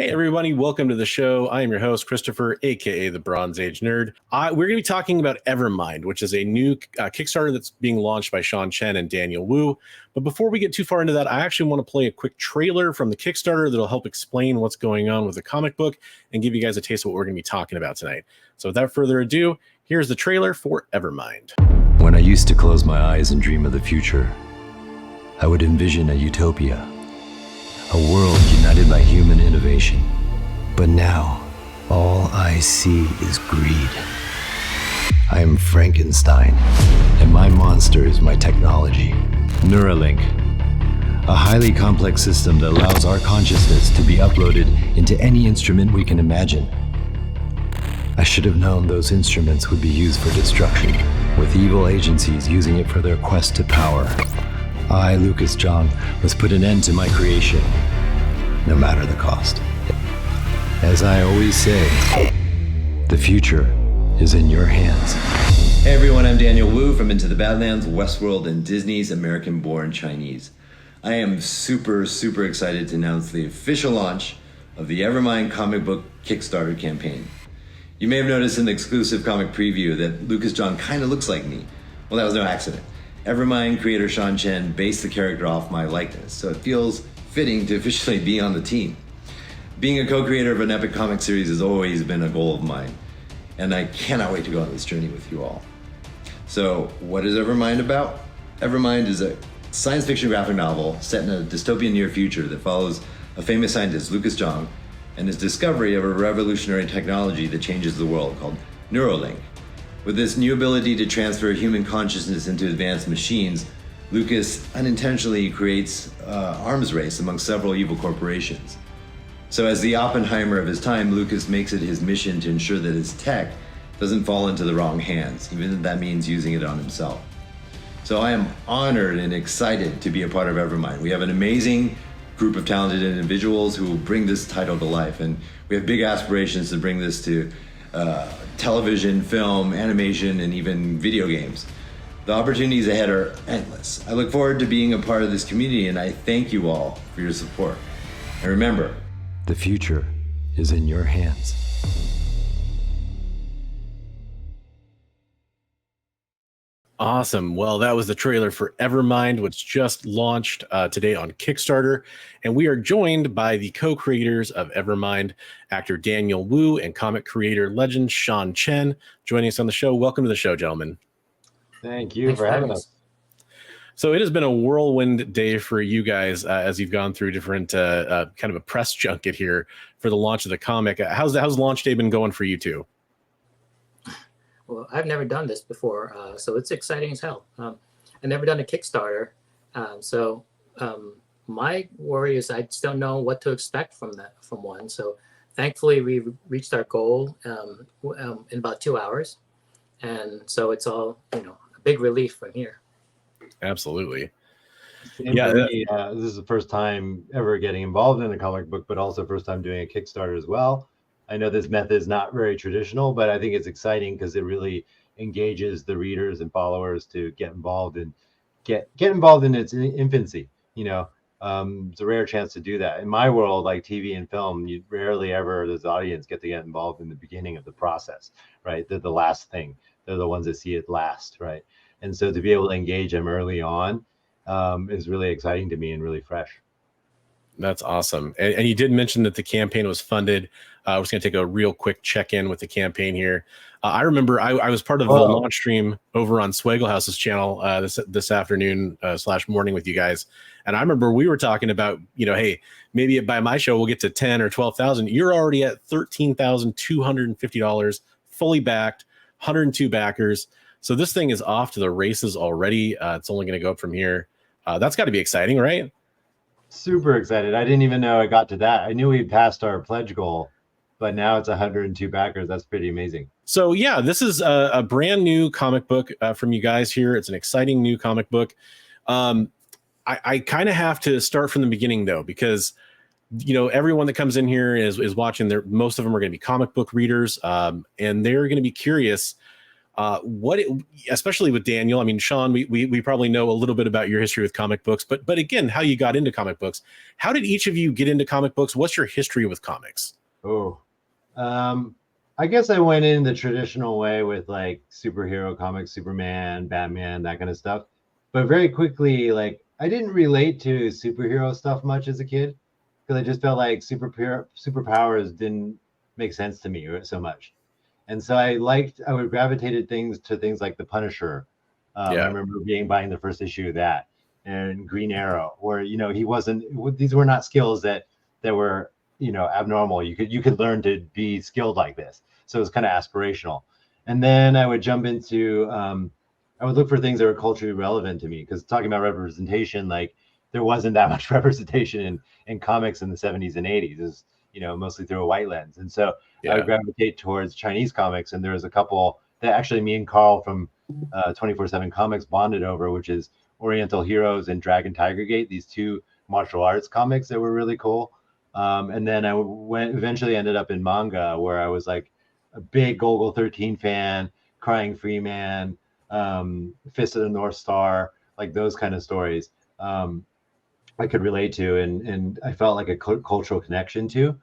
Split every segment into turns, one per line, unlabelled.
Hey everybody, welcome to the show. I am your host, Christopher, aka the Bronze Age Nerd. We're going to be talking about Evermind, which is a new Kickstarter that's being launched by Sean Chen and Daniel Wu. But before we get too far into that, I actually want to play a quick trailer from the Kickstarter that'll help explain what's going on with the comic book and give you guys a taste of what we're going to be talking about tonight. So without further ado, here's the trailer for Evermind.
When I used to close my eyes and dream of the future, I would envision a utopia. A world united by human innovation. But now, all I see is greed. I am Frankenstein, and my monster is my technology. Neuralink, a highly complex system that allows our consciousness to be uploaded into any instrument we can imagine. I should have known those instruments would be used for destruction, with evil agencies using it for their quest to power. I, Lucas Zhang, must put an end to my creation, no matter the cost. As I always say, the future is in your hands.
Hey everyone, I'm Daniel Wu from Into the Badlands, Westworld, and Disney's American-born Chinese. I am super excited to announce the official launch of the Evermind comic book Kickstarter campaign. You may have noticed in the exclusive comic preview that Lucas Zhang kind of looks like me. Well, that was no accident. Evermind creator Sean Chen based the character off my likeness, so it feels fitting to officially be on the team. Being a co-creator of an epic comic series has always been a goal of mine, and I cannot wait to go on this journey with you all. So, what is Evermind about? Evermind is a science fiction graphic novel set in a dystopian near future that follows a famous scientist, Lucas Zhang, and his discovery of a revolutionary technology that changes the world called Neuralink. With this new ability to transfer human consciousness into advanced machines, Lucas unintentionally creates an arms race among several evil corporations. So as the Oppenheimer of his time, Lucas makes it his mission to ensure that his tech doesn't fall into the wrong hands, even if that means using it on himself. So I am honored and excited to be a part of Evermind. We have an amazing group of talented individuals who will bring this title to life, and we have big aspirations to bring this to television, film, animation, and even video games. The opportunities ahead are endless. I look forward to being a part of this community, and I thank you all for your support. And remember,
the future is in your hands.
Awesome. Well, that was the trailer for Evermind, which just launched today on Kickstarter. And we are joined by the co-creators of Evermind, actor Daniel Wu and comic creator legend Sean Chen, joining us on the show. Welcome to the show, gentlemen.
Thank you for having us.
So it has been a whirlwind day for you guys as you've gone through different kind of a press junket here for the launch of the comic. How's launch day been going for you two?
Well, I've never done this before, so it's exciting as hell. I've never done a Kickstarter, so my worry is I just don't know what to expect from one. So thankfully we reached our goal in about 2 hours, and so it's all a big relief from here.
Absolutely.
Yeah, this is the first time ever getting involved in a comic book, but also first time doing a Kickstarter as well. I know this method is not very traditional, but I think it's exciting because it really engages the readers and followers to get involved and get involved in its infancy. It's a rare chance to do that. In my world, like TV and film, you rarely ever, as the audience, get to get involved in the beginning of the process, right? They're the last thing. They're the ones that see it last, right? And so to be able to engage them early on is really exciting to me and really fresh.
That's awesome. And you did mention that the campaign was funded. We're just going to take a real quick check-in with the campaign here. I remember I was part of the launch stream over on Swagglehouse's channel this afternoon / morning with you guys. And I remember we were talking about, hey, maybe by my show we'll get to 10 or 12,000. You're already at $13,250, fully backed, 102 backers. So this thing is off to the races already. It's only going to go up from here. That's got to be exciting, right?
Super excited. I didn't even know I got to that. I knew we passed our pledge goal, but now it's 102 backers. That's pretty amazing.
So yeah, this is a brand new comic book from you guys here. It's an exciting new comic book. I kind of have to start from the beginning though, because everyone that comes in here is watching. Most of them are going to be comic book readers, and they're going to be curious. Especially with Daniel, I mean, Sean, we probably know a little bit about your history with comic books, but again, how you got into comic books. How did each of you get into comic books? What's your history with comics?
I guess I went in the traditional way with like superhero comics, Superman, Batman, that kind of stuff. But very quickly, like I didn't relate to superhero stuff much as a kid because I just felt like superpowers didn't make sense to me so much. And so I would gravitated to things like the Punisher. I remember buying the first issue of that, and Green Arrow, where these were not skills that were abnormal. You could learn to be skilled like this. So it was kind of aspirational. And then I would jump into I would look for things that were culturally relevant to me, because talking about representation, like there wasn't that much representation in comics in the 70s and 80s. It was, mostly through a white lens. And so I would gravitate towards Chinese comics. And there was a couple that actually me and Carl from 24/7 Comics bonded over, which is Oriental Heroes and Dragon Tiger Gate, these two martial arts comics that were really cool. And then I eventually ended up in manga, where I was like a big Golgo 13 fan, Crying Freeman, Fist of the North Star, like those kind of stories. I could relate to, and I felt like a cultural connection to.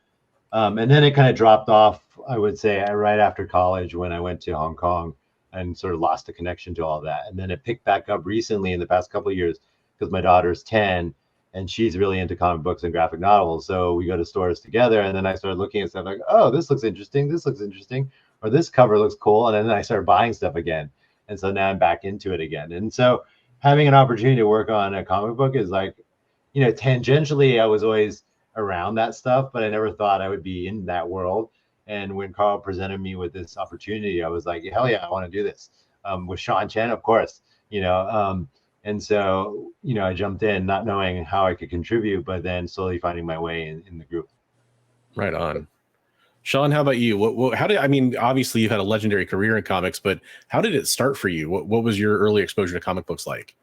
And then it kind of dropped off, I would say, right after college when I went to Hong Kong and sort of lost the connection to all that. And then it picked back up recently in the past couple of years because my daughter's 10 and she's really into comic books and graphic novels. So we go to stores together, and then I started looking at stuff like, oh, this looks interesting, or this cover looks cool. And then I started buying stuff again. And so now I'm back into it again. And so having an opportunity to work on a comic book is like, tangentially, I was always around that stuff, but I never thought I would be in that world. And when Carl presented me with this opportunity, I was like, hell yeah, I want to do this. With Sean Chen, of course, and so, I jumped in not knowing how I could contribute, but then slowly finding my way in the group.
Right on. Sean, how about you? Obviously you've had a legendary career in comics, but how did it start for you? What was your early exposure to comic books like?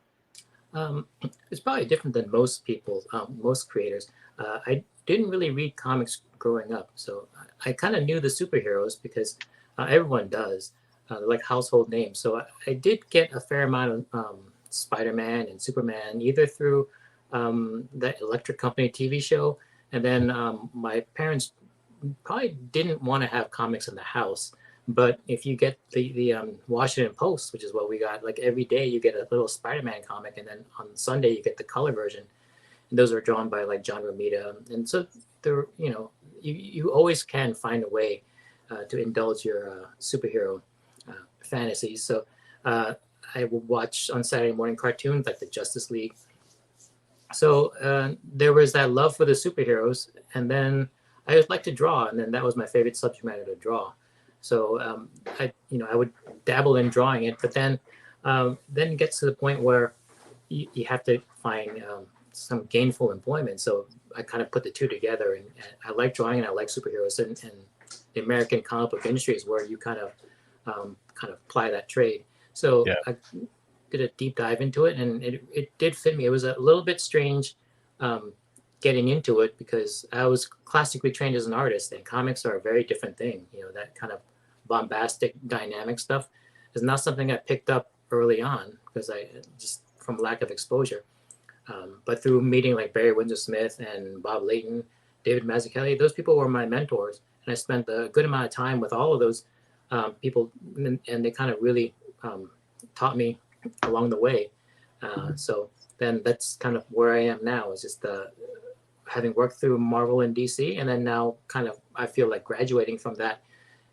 It's probably different than most people, most creators. I didn't really read comics growing up, so I kind of knew the superheroes because everyone does. They're like household names. So I did get a fair amount of Spider-Man and Superman, either through the Electric Company TV show, and then my parents probably didn't want to have comics in the house. But if you get the Washington Post, which is what we got, like every day you get a little Spider-Man comic, and then on Sunday you get the color version. And those are drawn by like John Romita. And so there, you always can find a way to indulge your superhero fantasies. So I would watch on Saturday morning cartoons like the Justice League. So there was that love for the superheroes, and then I would like to draw, and then that was my favorite subject matter to draw. So I would dabble in drawing it, but then it gets to the point where you have to find some gainful employment. So I kind of put the two together, and I like drawing and I like superheroes, and the American comic book industry is where you kind of apply that trade. So I did a deep dive into it, and it did fit me. It was a little bit strange getting into it because I was classically trained as an artist, and comics are a very different thing. That kind of bombastic, dynamic stuff is not something I picked up early on because I just from lack of exposure. But through meeting like Barry Windsor-Smith and Bob Layton, David Mazzucchelli, those people were my mentors, and I spent a good amount of time with all of those people, and they kind of really taught me along the way. So then that's kind of where I am now, is just having worked through Marvel and DC, and then now kind of I feel like graduating from that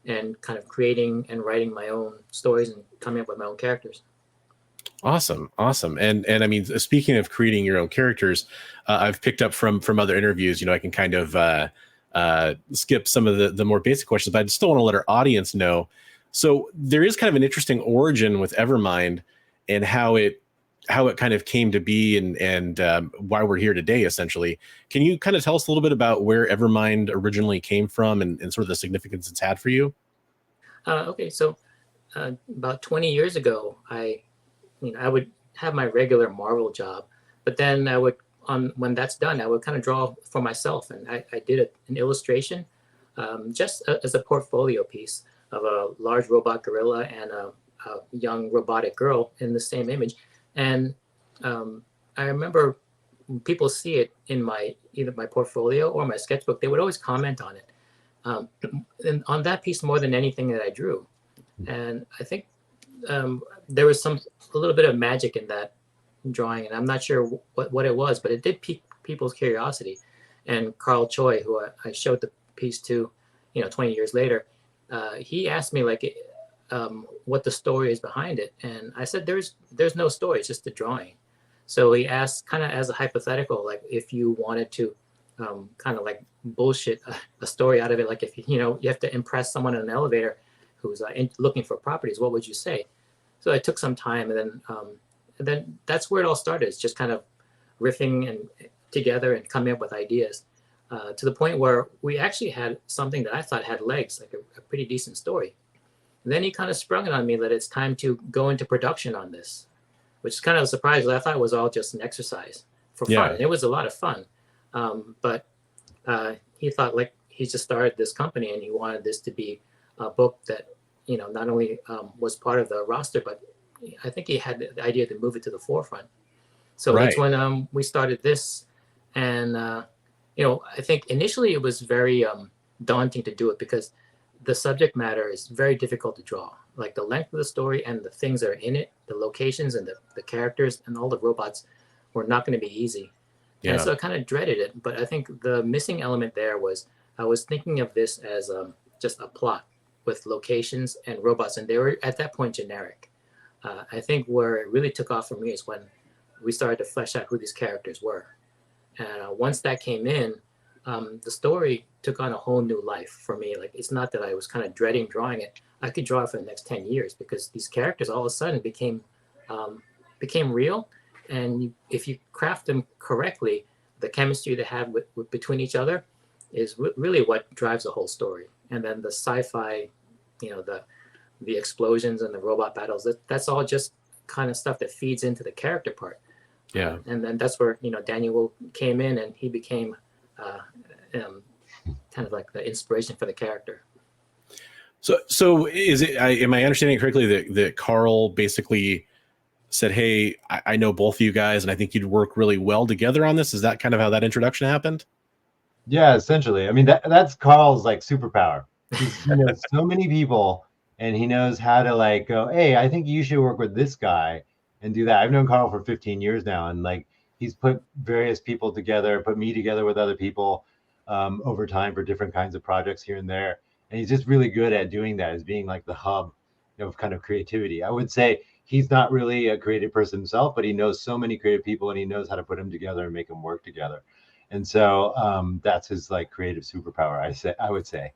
and kind of creating and writing my own stories and coming up with my own characters.
Awesome. And I mean, speaking of creating your own characters, I've picked up from other interviews, I can kind of skip some of the more basic questions, but I still want to let our audience know. So there is kind of an interesting origin with Evermind and how it kind of came to be and why we're here today, essentially. Can you kind of tell us a little bit about where Evermind originally came from and sort of the significance it's had for you?
Okay, so about 20 years ago, I would have my regular Marvel job, but then I would, when that's done, I would kind of draw for myself, and I did an illustration just as a portfolio piece of a large robot gorilla and a young robotic girl in the same image. And I remember when people see it in either my portfolio or my sketchbook, they would always comment on it. And on that piece more than anything that I drew. And I think there was a little bit of magic in that drawing, and I'm not sure what it was, but it did pique people's curiosity. And Carl Choi, who I showed the piece to, 20 years later, he asked me like what the story is behind it, and I said there's no story, it's just a drawing. So he asked, kind of as a hypothetical, like if you wanted to kind of like bullshit a story out of it, like if you have to impress someone in an elevator who's looking for properties, what would you say? So it took some time, and then that's where it all started. It's just kind of riffing and together and coming up with ideas to the point where we actually had something that I thought had legs, like a pretty decent story. And then he kind of sprung it on me that it's time to go into production on this, which is kind of a surprise. I thought it was all just an exercise for fun. And it was a lot of fun. But he thought like he just started this company and he wanted this to be a book that, not only was part of the roster, but I think he had the idea to move it to the forefront. So that's when we started this. And, I think initially it was very daunting to do it because the subject matter is very difficult to draw. Like the length of the story and the things that are in it, the locations and the characters and all the robots were not going to be easy. Yeah. And so I kind of dreaded it. But I think the missing element there was I was thinking of this as just a plot with locations and robots. And they were at that point generic. I think where it really took off for me is when we started to flesh out who these characters were. And once that came in, the story took on a whole new life for me. Like, it's not that I was kind of dreading drawing it. I could draw it for the next 10 years because these characters all of a sudden became real. And if you craft them correctly, the chemistry they have between each other is really what drives the whole story. And then the sci-fi, the explosions and the robot battles, that's all just kind of stuff that feeds into the character part. Yeah. And then that's where, Daniel came in and he became kind of like the inspiration for the character.
So is it, am I understanding correctly that Carl basically said, hey, I know both of you guys and I think you'd work really well together on this? Is that kind of how that introduction happened?
Yeah, essentially. I mean, that's Carl's like superpower. He knows so many people and he knows how to like go, hey, I think you should work with this guy and do that. I've known Carl for 15 years now. And like, he's put various people together, put me together with other people over time for different kinds of projects here and there. And he's just really good at doing that, as being like the hub of kind of creativity. I would say he's not really a creative person himself, but he knows so many creative people and he knows how to put them together and make them work together. And so that's his like creative superpower, I would say.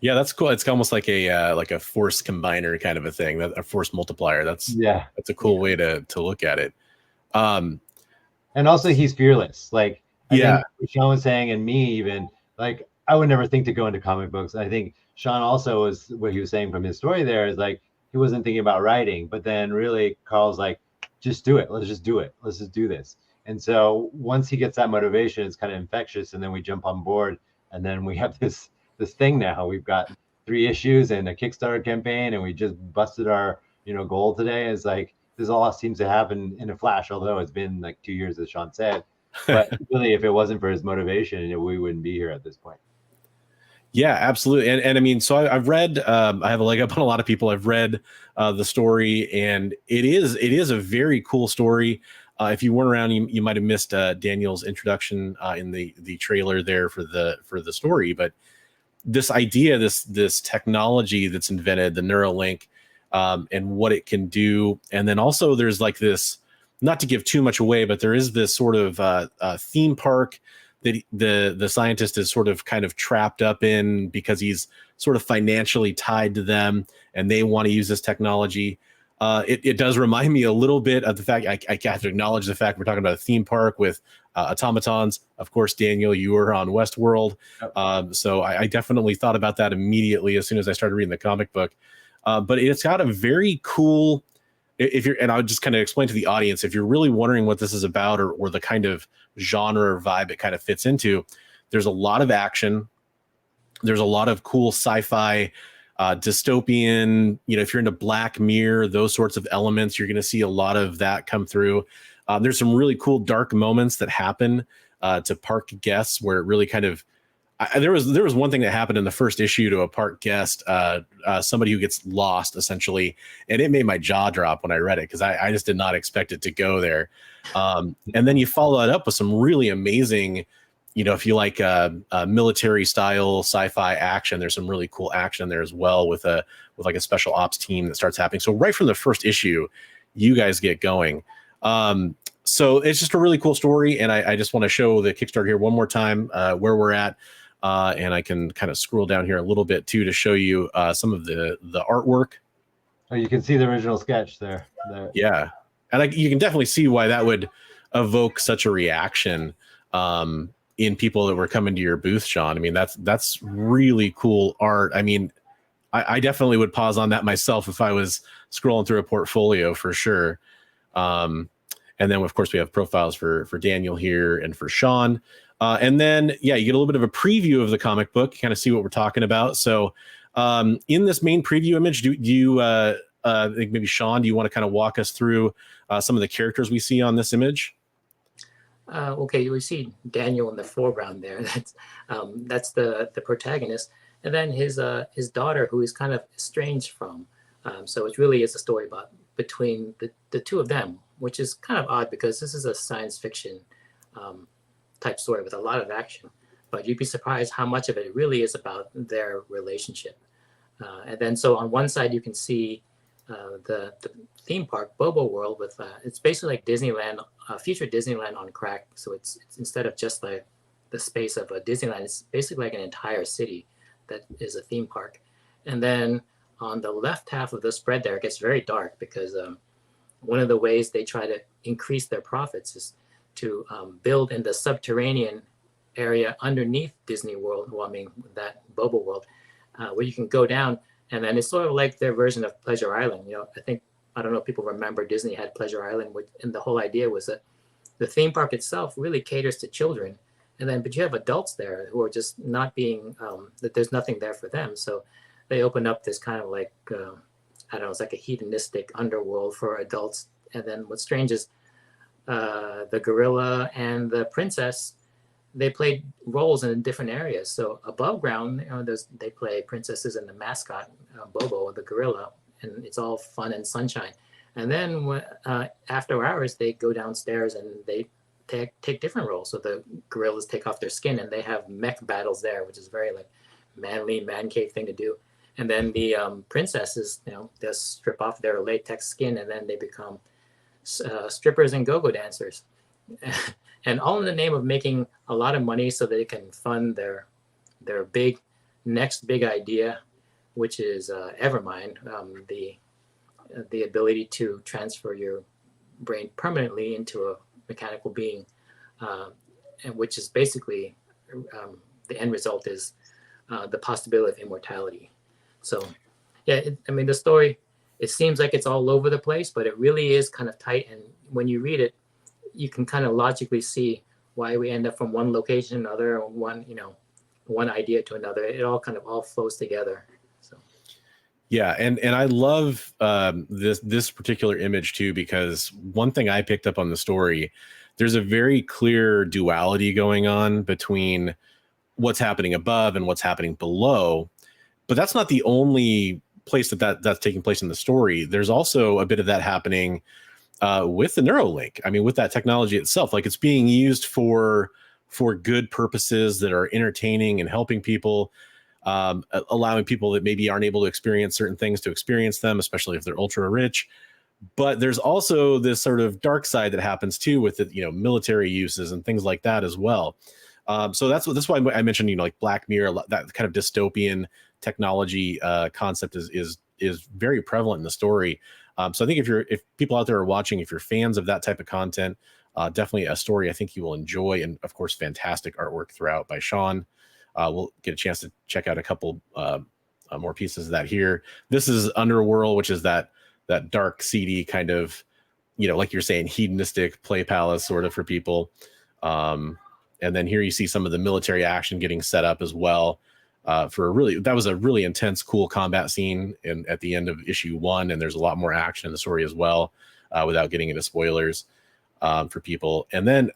Yeah, that's cool. It's almost like a force combiner kind of a thing, a force multiplier. That's a cool way to look at it.
And also he's fearless. Like I think what Sean was saying, and me even, like I would never think to go into comic books. I think Sean also was, what he was saying from his story there is like he wasn't thinking about writing, but then really Carl's like, just do it. Let's just do it. Let's just do this. And so once he gets that motivation, it's kind of infectious, and then we jump on board, and then we have this thing now. We've got 3 issues and a Kickstarter campaign, and we just busted our goal today. Is like this all seems to happen in a flash, although it's been like 2 years, as Sean said. But really, if it wasn't for his motivation, we wouldn't be here at this point.
Yeah, absolutely. And I mean, so I've read, I have a leg up on a lot of people. I've read the story, and it is a very cool story. If you weren't around, you might have missed Daniel's introduction in the trailer there for the story. But this idea, this technology that's invented, the Neuralink, and what it can do, and then also there's like this, not to give too much away, but there is this sort of theme park that the scientist is sort of kind of trapped up in because he's sort of financially tied to them, and they want to use this technology. It does remind me a little bit of the fact I have to acknowledge the fact we're talking about a theme park with automatons. Of course, Daniel, you were on Westworld. So I definitely thought about that immediately as soon as I started reading the comic book. But it's got a very cool, and I'll just kind of explain to the audience, if you're really wondering what this is about or the kind of genre or vibe it kind of fits into, there's a lot of action. There's a lot of cool sci-fi dystopian. If you're into Black Mirror, those sorts of elements, you're going to see a lot of that come through. There's some really cool dark moments that happen to park guests where it really kind of there was one thing that happened in the first issue to a park guest, somebody who gets lost essentially, and it made my jaw drop when I read it because I just did not expect it to go there. And then you follow that up with some really amazing, if you like military style sci-fi action, there's some really cool action there as well with like a special ops team that starts happening. So right from the first issue, you guys get going. So it's just a really cool story, and I just want to show the Kickstarter here one more time where we're at. And I can kind of scroll down here a little bit too to show you some of the artwork.
Oh, you can see the original sketch there.
Yeah, and you can definitely see why that would evoke such a reaction in people that were coming to your booth, Sean. I mean, that's really cool art. I mean, I definitely would pause on that myself if I was scrolling through a portfolio for sure. And then, of course, we have profiles for Daniel here and for Sean. And then, you get a little bit of a preview of the comic book, kind of see what we're talking about. So in this main preview image, do you think maybe Sean, do you want to kind of walk us through some of the characters we see on this image?
Okay, we see Daniel in the foreground there. That's the protagonist. And then his daughter, who he's kind of estranged from. So it really is a story between the two of them, which is kind of odd because this is a science fiction type story with a lot of action, but you'd be surprised how much of it really is about their relationship. And then so on one side you can see the theme park Bobo World with it's basically like Disneyland, future Disneyland on crack. So it's instead of just like the space of a Disneyland, it's basically like an entire city that is a theme park. And then on the left half of the spread there, it gets very dark because one of the ways they try to increase their profits is to build in the subterranean area underneath Disney World, that Bobo World, where you can go down, and then it's sort of like their version of Pleasure Island. I don't know if people remember Disney had Pleasure Island, and the whole idea was that the theme park itself really caters to children, but you have adults there who are just not being, that there's nothing there for them. So they open up this kind of like, I don't know, it's like a hedonistic underworld for adults. And then what's strange is the gorilla and the princess, they played roles in different areas. So above ground, they play princesses and the mascot, Bobo, the gorilla, and it's all fun and sunshine. And then after hours, they go downstairs and they take different roles. So the gorillas take off their skin and they have mech battles there, which is very like manly man cave thing to do. And then the princesses, they'll strip off their latex skin and then they become strippers and go-go dancers. And all in the name of making a lot of money so they can fund their next big idea, which is Evermind, the ability to transfer your brain permanently into a mechanical being, and which is basically the end result is the possibility of immortality. So, the story, it seems like it's all over the place, but it really is kind of tight. And when you read it, you can kind of logically see why we end up from one location to another, one idea to another. It all kind of all flows together. So.
Yeah, and I love this particular image too, because one thing I picked up on the story, there's a very clear duality going on between what's happening above and what's happening below. But that's not the only place that's taking place in the story. There's also a bit of that happening with the Neuralink. I mean, with that technology itself, like it's being used for good purposes that are entertaining and helping people, allowing people that maybe aren't able to experience certain things to experience them, especially if they're ultra rich. But there's also this sort of dark side that happens too with the, military uses and things like that as well. So that's why I mentioned, like Black Mirror, that kind of dystopian technology concept is very prevalent in the story. So I think if people out there are watching, if you're fans of that type of content, definitely a story I think you will enjoy, and of course, fantastic artwork throughout by Sean. We'll get a chance to check out a couple more pieces of that here. This is Underworld, which is that dark, seedy kind of, like you're saying, hedonistic play palace sort of for people. And then here you see some of the military action getting set up as well. that was a really intense, cool combat scene at the end of issue 1, and there's a lot more action in the story as well, without getting into spoilers for people. And then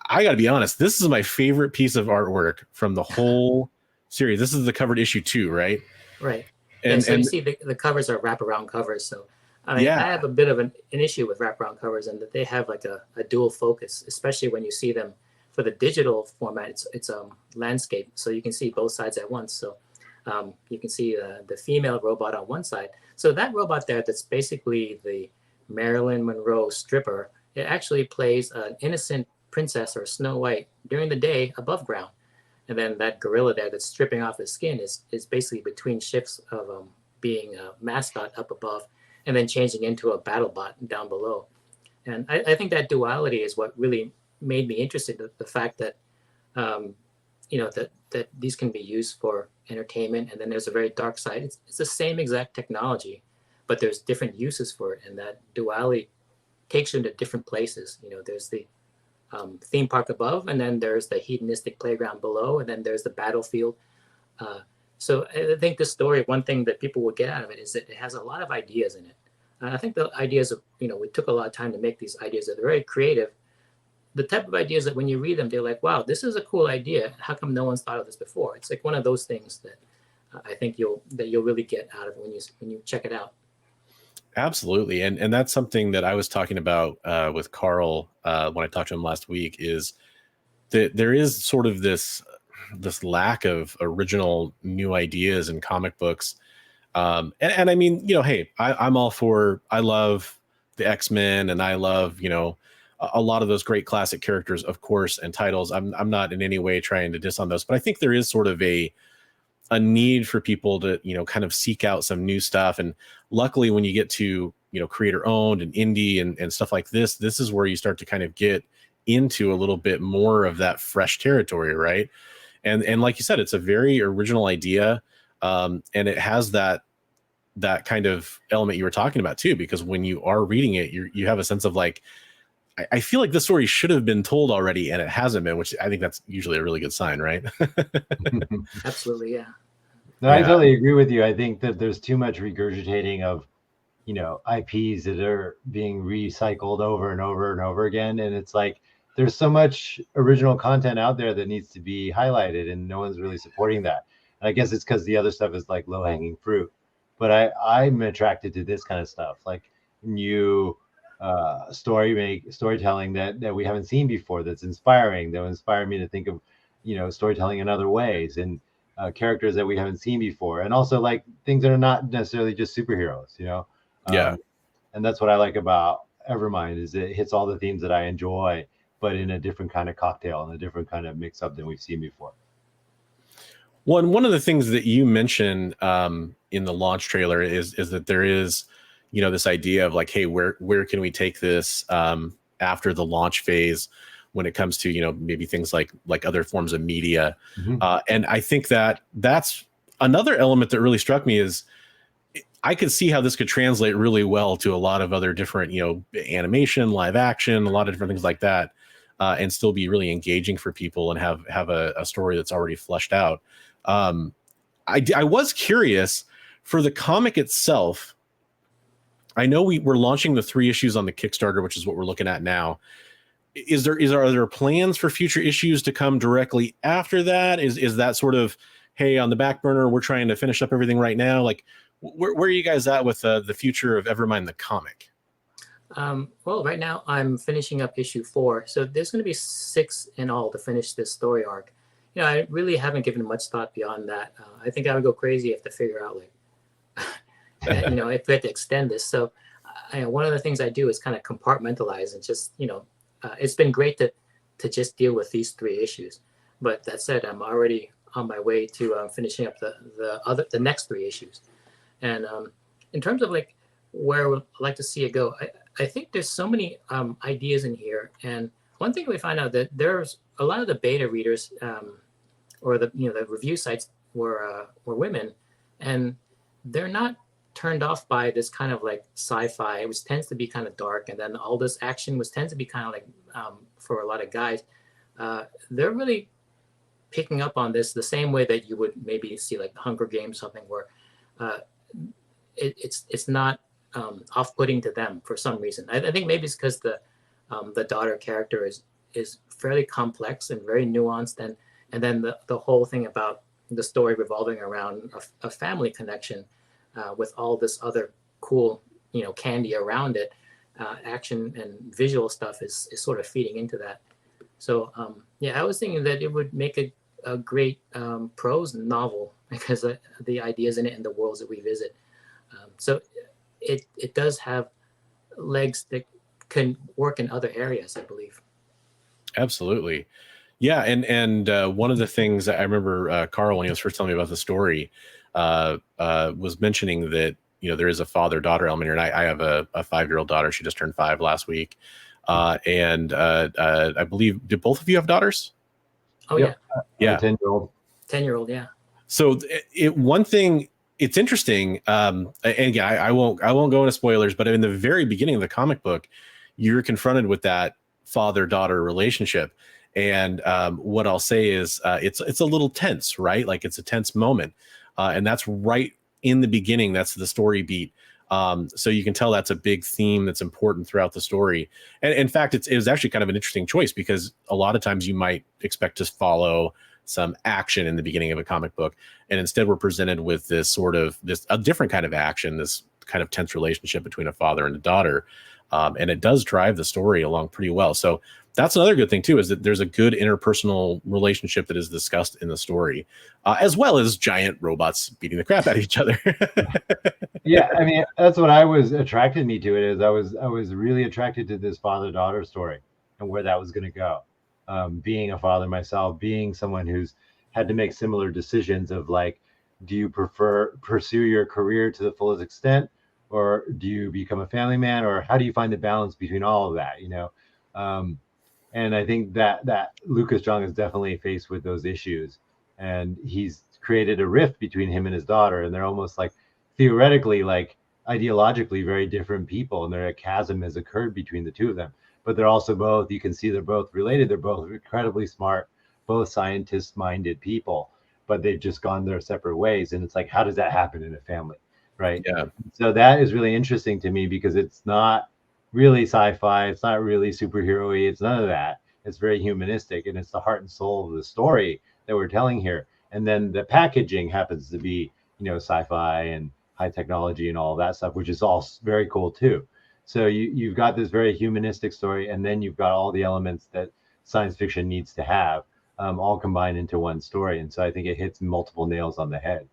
I got to be honest, this is my favorite piece of artwork from the whole series. This is the covered issue 2, right?
Right.
And
so you see the covers are wraparound covers. So I have a bit of an issue with wraparound covers, and that they have like a dual focus, especially when you see them for the digital format. It's landscape, so you can see both sides at once. So you can see the female robot on one side. So that robot there, that's basically the Marilyn Monroe stripper. It actually plays an innocent princess or Snow White during the day above ground. And then that gorilla there that's stripping off his skin is basically between shifts of being a mascot up above and then changing into a battle bot down below. And I think that duality is what really made me interested in the fact that, that these can be used for entertainment. And then there's a very dark side. It's the same exact technology, but there's different uses for it. And that duality takes you into different places. There's the theme park above, and then there's the hedonistic playground below, and then there's the battlefield. So I think this story, one thing that people will get out of it is that it has a lot of ideas in it. I think the ideas of, we took a lot of time to make these ideas. They're very creative. The type of ideas that when you read them, they're like, wow, this is a cool idea. How come no one's thought of this before? It's like one of those things that I think you'll really get out of it when you check it out.
Absolutely. And that's something that I was talking about with Carl when I talked to him last week, is that there is sort of this lack of original new ideas in comic books. And I mean, hey, I'm all for, I love the X-Men, and I love, a lot of those great classic characters, of course, and titles. I'm not in any way trying to diss on those, but I think there is sort of a need for people to, kind of seek out some new stuff. And luckily when you get to, creator owned and indie and stuff like this is where you start to kind of get into a little bit more of that fresh territory. Right. And like you said, it's a very original idea. And it has that kind of element you were talking about too, because when you are reading it, you have a sense of like, I feel like this story should have been told already, and it hasn't been, which I think that's usually a really good sign, right?
Absolutely, yeah.
No, I totally agree with you. I think that there's too much regurgitating of, IPs that are being recycled over and over and over again. And it's like, there's so much original content out there that needs to be highlighted, and no one's really supporting that. And I guess it's because the other stuff is like low-hanging fruit. But I'm attracted to this kind of stuff, like new storytelling that we haven't seen before, that's inspiring, that will inspire me to think of storytelling in other ways, and characters that we haven't seen before, and also like things that are not necessarily just superheroes. And that's what I like about Evermind, is it hits all the themes that I enjoy, but in a different kind of cocktail and a different kind of mix up than we've seen before.
One of the things that you mentioned in the launch trailer is that there is this idea of like, hey, where can we take this after the launch phase when it comes to, maybe things like other forms of media. Mm-hmm. And I think that's another element that really struck me, is I could see how this could translate really well to a lot of other different, animation, live action, a lot of different things like that, and still be really engaging for people and have a story that's already fleshed out. I was curious for the comic itself. I know we're launching the 3 issues on the Kickstarter, which is what we're looking at now. Are there plans for future issues to come directly after that? Is that sort of, hey, on the back burner, we're trying to finish up everything right now? Like, where are you guys at with the future of Evermind the comic?
Well, right now I'm finishing up issue 4, so there's going to be 6 in all to finish this story arc. I really haven't given much thought beyond that. I think I would go crazy if to figure out like, if we had to extend this. So, one of the things I do is kind of compartmentalize and just, it's been great to just deal with these 3 issues. But that said, I'm already on my way to finishing up the next 3 issues. And in terms of like where I would like to see it go, I think there's so many ideas in here. And one thing we find out that there's a lot of the beta readers or the review sites were women, and they're not turned off by this kind of like sci-fi, which tends to be kind of dark, and then all this action, which tends to be kind of like for a lot of guys, they're really picking up on this the same way that you would maybe see like Hunger Games, something where uh, it's not off-putting to them for some reason. I think maybe it's because the daughter character is fairly complex and very nuanced, and then the whole thing about the story revolving around a family connection with all this other cool, candy around it, action and visual stuff is sort of feeding into that. So I was thinking that it would make a great prose novel because the ideas in it and the worlds that we visit. So it does have legs that can work in other areas, I believe.
Absolutely. Yeah. And one of the things I remember Carl, when he was first telling me about the story, was mentioning that, there is a father-daughter element here. And I have a 5-year-old daughter. She just turned 5 last week. And I believe, did both of you have daughters?
Oh, yeah.
Yeah.
10-year-old.
10-year-old, yeah.
So one thing, it's interesting. And again, I won't go into spoilers, but in the very beginning of the comic book, you're confronted with that father-daughter relationship. And what I'll say is it's a little tense, right? Like it's a tense moment. And that's right in the beginning. That's the story beat. So you can tell that's a big theme that's important throughout the story. And in fact, it was actually kind of an interesting choice because a lot of times you might expect to follow some action in the beginning of a comic book. And instead we're presented with a different kind of action, this kind of tense relationship between a father and a daughter. And it does drive the story along pretty well. So that's another good thing too, is that there's a good interpersonal relationship that is discussed in the story, as well as giant robots beating the crap out of each other.
Yeah, I mean, that's what attracted me to it. Is I was really attracted to this father-daughter story and where that was going to go. Being a father myself, being someone who's had to make similar decisions of like, do you pursue your career to the fullest extent, or do you become a family man, or how do you find the balance between all of that? And I think that Lucas Jong is definitely faced with those issues, and he's created a rift between him and his daughter, and they're almost like theoretically, like ideologically, very different people, and a chasm has occurred between the two of them. But they're also both, you can see they're both related. They're both incredibly smart, both scientist-minded people, but they've just gone their separate ways. And it's like, how does that happen in a family, right?
Yeah.
So that is really interesting to me because it's not really sci-fi. It's not really superhero-y. It's none of that. It's very humanistic, and it's the heart and soul of the story that we're telling here. And then the packaging happens to be, sci-fi and high technology and all that stuff, which is all very cool too. So you've got this very humanistic story, and then you've got all the elements that science fiction needs to have, all combined into one story. And so I think it hits multiple nails on the head.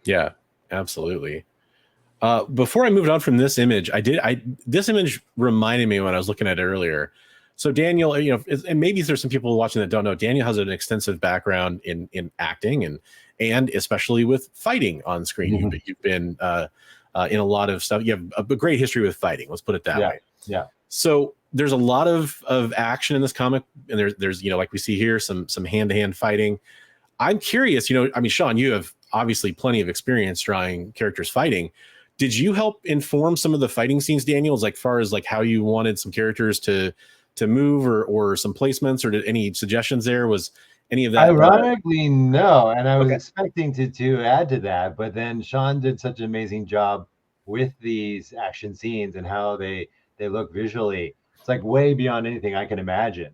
Yeah, absolutely. Before I moved on from this image, this image reminded me when I was looking at it earlier. So Daniel, and maybe there's some people watching that don't know, Daniel has an extensive background in acting and especially with fighting on screen.
Mm-hmm.
You've been in a lot of stuff. You have a great history with fighting. Let's put it that way.
Yeah.
So there's a lot of action in this comic, and there's like we see here, some hand-to-hand fighting. I'm curious, Sean, you have obviously plenty of experience drawing characters fighting. Did you help inform some of the fighting scenes, Daniel, as far as how you wanted some characters to move or some placements, or did any suggestions there? Was any of that?
Ironically, no. And I was expecting to add to that, but then Sean did such an amazing job with these action scenes and how they look visually. It's like way beyond anything I can imagine,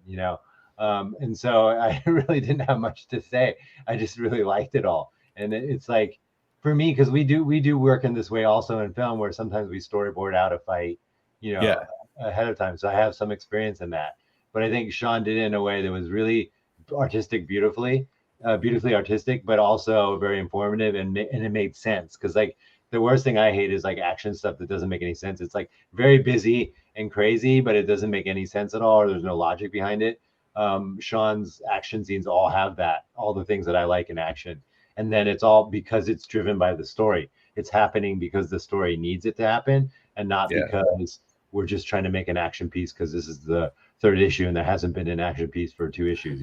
and so I really didn't have much to say. I just really liked it all. And it's like, for me, because we do work in this way also in film, where sometimes we storyboard out a fight, ahead of time. So I have some experience in that. But I think Sean did it in a way that was really artistic, beautifully artistic, but also very informative, and it made sense. Because the worst thing I hate is action stuff that doesn't make any sense. It's very busy and crazy, but it doesn't make any sense at all, or there's no logic behind it. Sean's action scenes all have that, all the things that I like in action. And then it's all because it's driven by the story. It's happening because the story needs it to happen, and not because we're just trying to make an action piece because this is the 3rd issue and there hasn't been an action piece for 2 issues.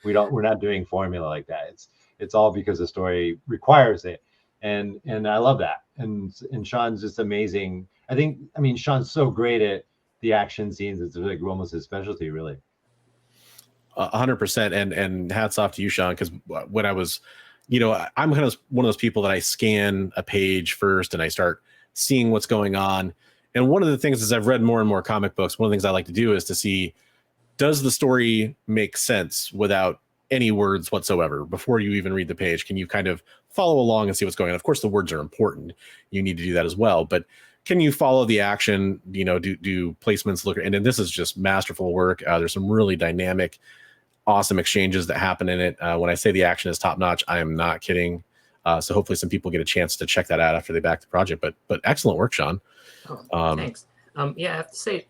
We're not doing formula like that. It's all because the story requires it. And I love that. And Sean's just amazing. Sean's so great at the action scenes. It's almost his specialty, really.
100%. And hats off to you, Sean, because when I was, I'm kind of one of those people that I scan a page first and I start seeing what's going on. And one of the things is I've read more and more comic books. One of the things I like to do is to see, does the story make sense without any words whatsoever before you even read the page? Can you kind of follow along and see what's going on? Of course, the words are important. You need to do that as well. But can you follow the action? Do placements look? And this is just masterful work. There's some really dynamic, awesome exchanges that happen in it. When I say the action is top notch, I am not kidding. So hopefully some people get a chance to check that out after they back the project. But excellent work, Sean.
Oh, thanks. Yeah, I have to say,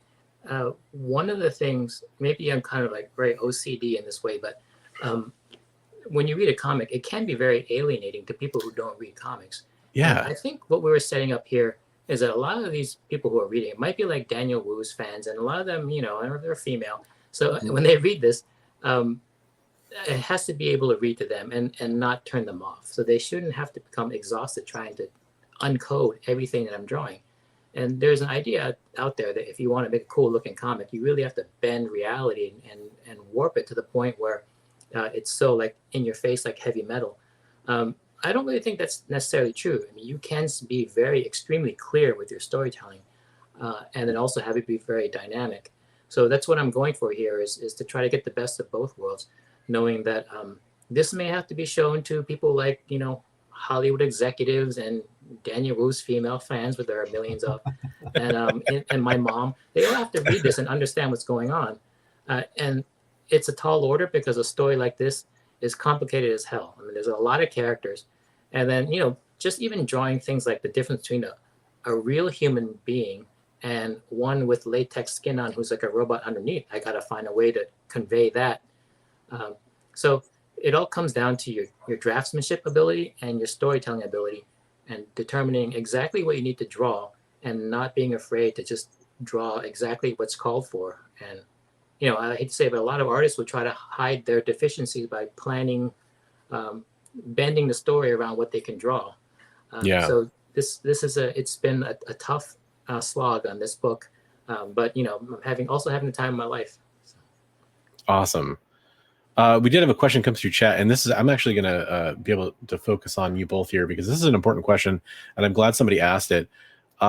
one of the things, maybe I'm kind of like very OCD in this way, but when you read a comic, it can be very alienating to people who don't read comics.
Yeah.
And I think what we were setting up here is that a lot of these people who are reading it might be like Daniel Wu's fans, and a lot of them, they're female. So when they read this, it has to be able to read to them and not turn them off. So they shouldn't have to become exhausted trying to uncode everything that I'm drawing. And there's an idea out there that if you want to make a cool looking comic, you really have to bend reality and warp it to the point where it's so like in your face, like heavy metal. I don't really think that's necessarily true. I mean, you can be very extremely clear with your storytelling, and then also have it be very dynamic. So that's what I'm going for here is to try to get the best of both worlds, knowing that this may have to be shown to people like, Hollywood executives and Daniel Wu's female fans, which there are millions of, and my mom. They all have to read this and understand what's going on. And it's a tall order because a story like this is complicated as hell. I mean, there's a lot of characters. And then, just even drawing things like the difference between a real human being and one with latex skin on who's like a robot underneath. I got to find a way to convey that. So it all comes down to your draftsmanship ability and your storytelling ability, and determining exactly what you need to draw and not being afraid to just draw exactly what's called for. And, I hate to say it, but a lot of artists would try to hide their deficiencies by planning, bending the story around what they can draw. So this is it's been a tough slog on this book, but I'm having the time of my life. So.
Awesome. We did have a question come through chat, and I'm actually going to be able to focus on you both here because this is an important question, and I'm glad somebody asked it.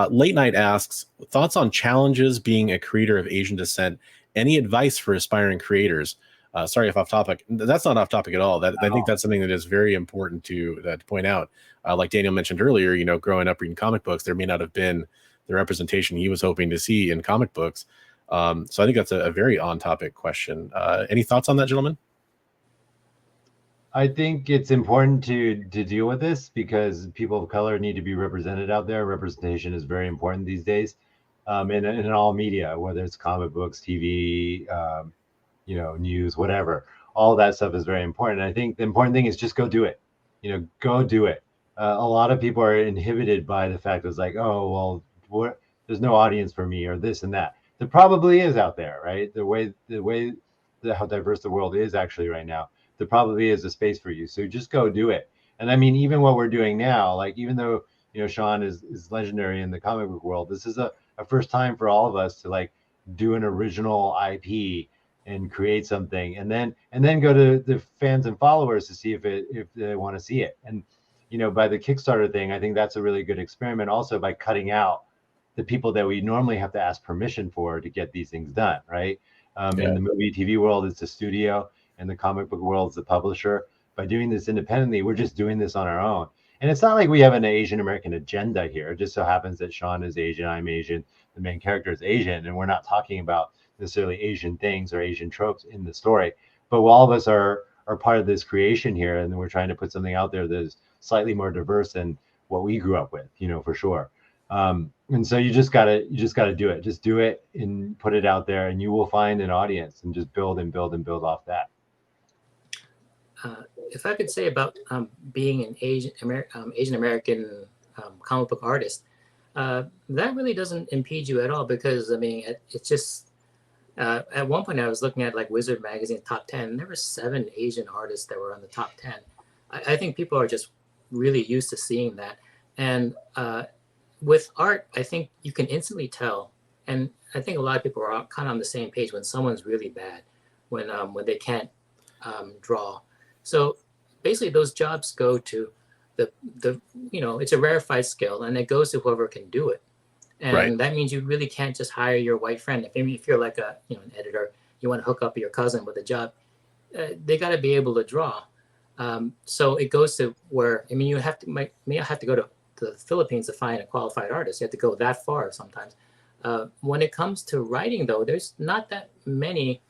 Late Night asks, thoughts on challenges being a creator of Asian descent? Any advice for aspiring creators? Sorry if off topic. That's not off topic at all. I think that's something that is very important to point out. Like Daniel mentioned earlier, growing up reading comic books, there may not have been the representation he was hoping to see in comic books. So I think that's a very on-topic question. Any thoughts on that, gentlemen?
I think it's important to deal with this because people of color need to be represented out there. Representation is very important these days, in all media, whether it's comic books, TV, news, whatever. All that stuff is very important. And I think the important thing is just go do it. Go do it. A lot of people are inhibited by the fact that it's like, oh, well, there's no audience for me or this and that. There probably is out there, right? How diverse the world is actually right now. There probably is a space for you. So just go do it. And I mean, even what we're doing now, like even though, Sean is legendary in the comic book world, this is a first time for all of us to like do an original IP and create something and then go to the fans and followers to see if they want to see it. And, by the Kickstarter thing, I think that's a really good experiment also by cutting out the people that we normally have to ask permission for to get these things done. Right. In the movie TV world, it's the studio. In the comic book world, it's the publisher. By doing this independently, we're just doing this on our own. And it's not like we have an Asian American agenda here. It just so happens that Sean is Asian, I'm Asian, the main character is Asian, and we're not talking about necessarily Asian things or Asian tropes in the story. But all of us are part of this creation here, and we're trying to put something out there that is slightly more diverse than what we grew up with, for sure. And so you just gotta do it. Just do it and put it out there, and you will find an audience, and just build and build and build off that.
If I could say about being an Asian American comic book artist, that really doesn't impede you at all because I mean it's just at one point I was looking at like Wizard magazine top 10. There were 7 Asian artists that were on the top 10. I think people are just really used to seeing that, and with art, I think you can instantly tell, and I think a lot of people are kind of on the same page when someone's really bad, when they can't draw. So basically those jobs go to the it's a rarefied skill, and it goes to whoever can do it. And
Right.
that means you really can't just hire your white friend. If you're like an editor, you want to hook up your cousin with a job, they got to be able to draw. So it goes to where, you may have to go to the Philippines to find a qualified artist. You have to go that far sometimes. When it comes to writing, though, there's not that many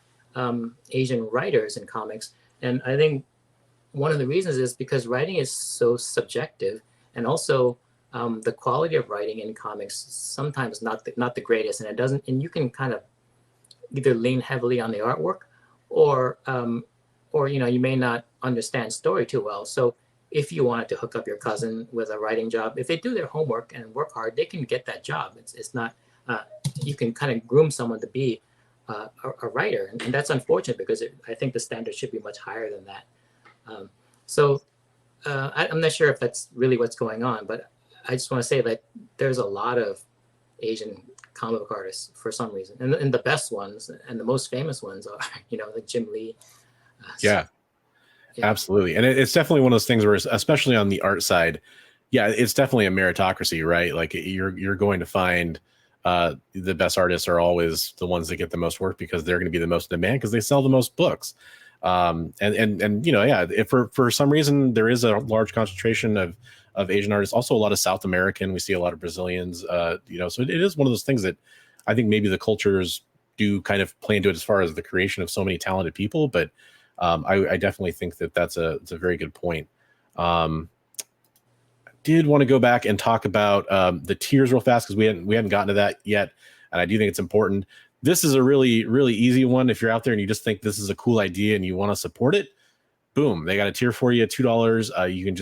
Asian writers in comics. And I think one of the reasons is because writing is so subjective, and also the quality of writing in comics sometimes not the greatest, and you can kind of either lean heavily on the artwork, or you may not understand story too well. So if you wanted to hook up your cousin with a writing job, if they do their homework and work hard, they can get that job. It's not you can kind of groom someone to be a writer, and that's unfortunate because I think the standard should be much higher than that. I'm not sure if that's really what's going on, but I just want to say that there's a lot of Asian comic book artists for some reason, and the best ones and the most famous ones are like Jim Lee.
Yeah, absolutely. And it's definitely one of those things where, especially on the art side, it's definitely a meritocracy, right? Like you're going to find the best artists are always the ones that get the most work because they're going to be the most in demand because they sell the most books. If for some reason there is a large concentration of Asian artists, also a lot of South American, we see a lot of Brazilians, so it is one of those things that I think maybe the cultures do kind of play into it as far as the creation of so many talented people. But I definitely think that's a very good point. I did want to go back and talk about the tiers real fast because we hadn't gotten to that yet, and I do think it's important. This is a really, really easy one. If you're out there and you just think this is a cool idea and you want to support it, boom, they got a tier for you, $2. You can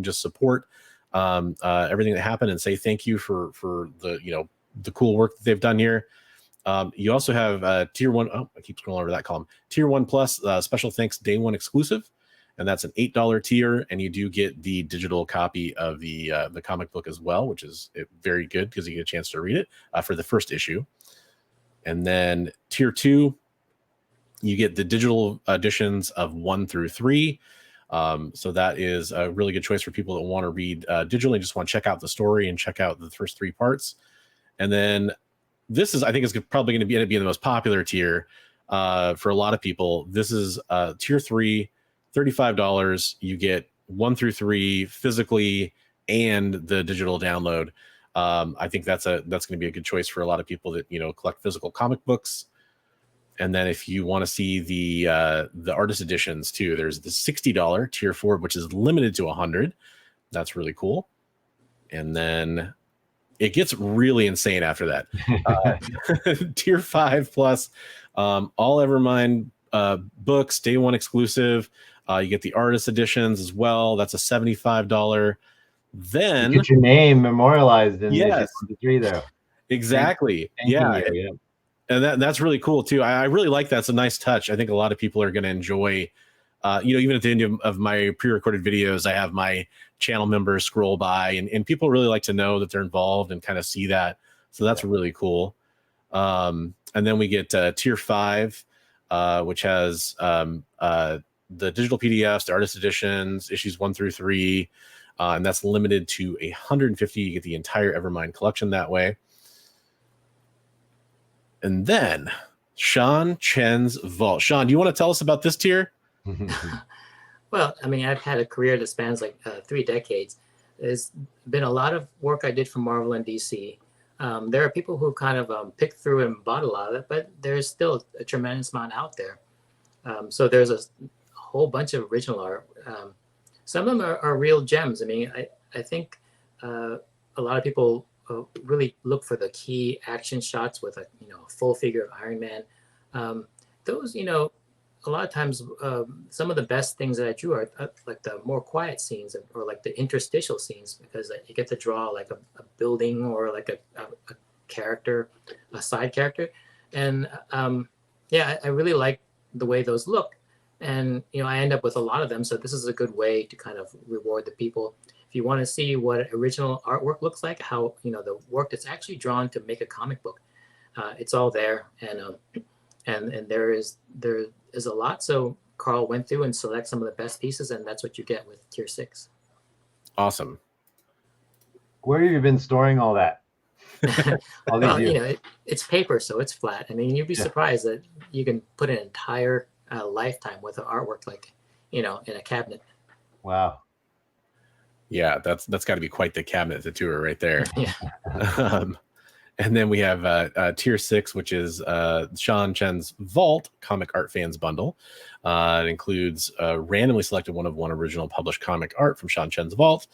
just support everything that happened and say thank you for the cool work that they've done here. You also have tier 1. Oh, I keep scrolling over that column. Tier 1 plus special thanks day 1 exclusive, and that's an $8 tier, and you do get the digital copy of the comic book as well, which is very good because you get a chance to read it for the first issue. And then tier 2, you get the digital editions of 1 through 3. So that is a really good choice for people that want to read digitally, just want to check out the story and check out the first 3 parts. And then this is, I think, is probably going to end up being the most popular tier for a lot of people. This is tier 3, $35. You get 1 through 3 physically and the digital download. I think that's going to be a good choice for a lot of people that collect physical comic books. And then if you want to see the artist editions too, there's the $60 tier 4, which is limited to 100. That's really cool. And then it gets really insane after that. Tier 5 plus all Evermind books, day 1 exclusive. You get the artist editions as well. That's a $75. Then
you get your name memorialized in
yes,
issue 3 there.
Exactly.
Yeah.
And that's really cool too. I really like that. It's a nice touch. I think a lot of people are going to enjoy. Even at the end of my pre-recorded videos, I have my channel members scroll by, and people really like to know that they're involved and kind of see that. So that's really cool. And then we get tier 5, which has the digital PDFs, the artist editions, issues 1 through 3. And that's limited to 150. You get the entire Evermind collection that way. And then Sean Chen's Vault. Sean, do you want to tell us about this tier?
Well, I've had a career that spans like 3 decades. There's been a lot of work I did for Marvel and DC. There are people who kind of picked through and bought a lot of it, but there's still a tremendous amount out there. So there's a whole bunch of original art. Some of them are real gems. I think a lot of people really look for the key action shots with a full figure of Iron Man. Those, a lot of times, some of the best things that I drew are like the more quiet scenes or like the interstitial scenes, because you get to draw like a building or like a character, a side character. And I really like the way those look. And, I end up with a lot of them. So this is a good way to kind of reward the people. If you want to see what original artwork looks like, how, the work that's actually drawn to make a comic book, it's all there. And there is a lot. So Carl went through and select some of the best pieces, and that's what you get with tier 6.
Awesome.
Where have you been storing all that? All these
Well,
years?
you know, it's paper, so it's flat. I mean, you'd be surprised that you can put an entire lifetime with of artwork, like, you know, in a cabinet.
Wow.
Yeah, that's got to be quite the cabinet to tour right there.
Yeah.
And then we have tier 6, which is Sean Chen's Vault Comic Art Fans Bundle. It includes randomly selected one of one original published comic art from Sean Chen's Vault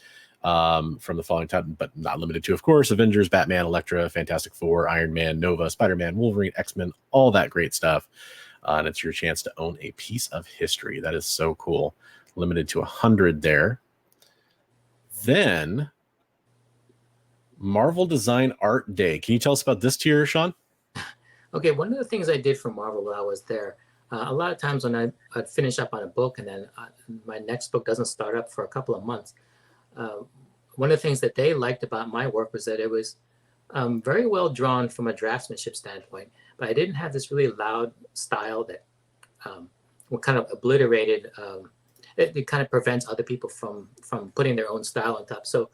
from the following time, but not limited to, of course, Avengers, Batman, Elektra, Fantastic Four, Iron Man, Nova, Spider-Man, Wolverine, X-Men, all that great stuff. And it's your chance to own a piece of history. That is so cool. Limited to 100 there. Then Marvel Design Art Day. Can you tell us about this tier, Sean?
Okay, one of the things I did for Marvel while I was there, a lot of times when I'd finish up on a book and then my next book doesn't start up for a couple of months, one of the things that they liked about my work was that it was very well drawn from a draftsmanship standpoint, but I didn't have this really loud style that kind of obliterated. It kind of prevents other people from putting their own style on top. So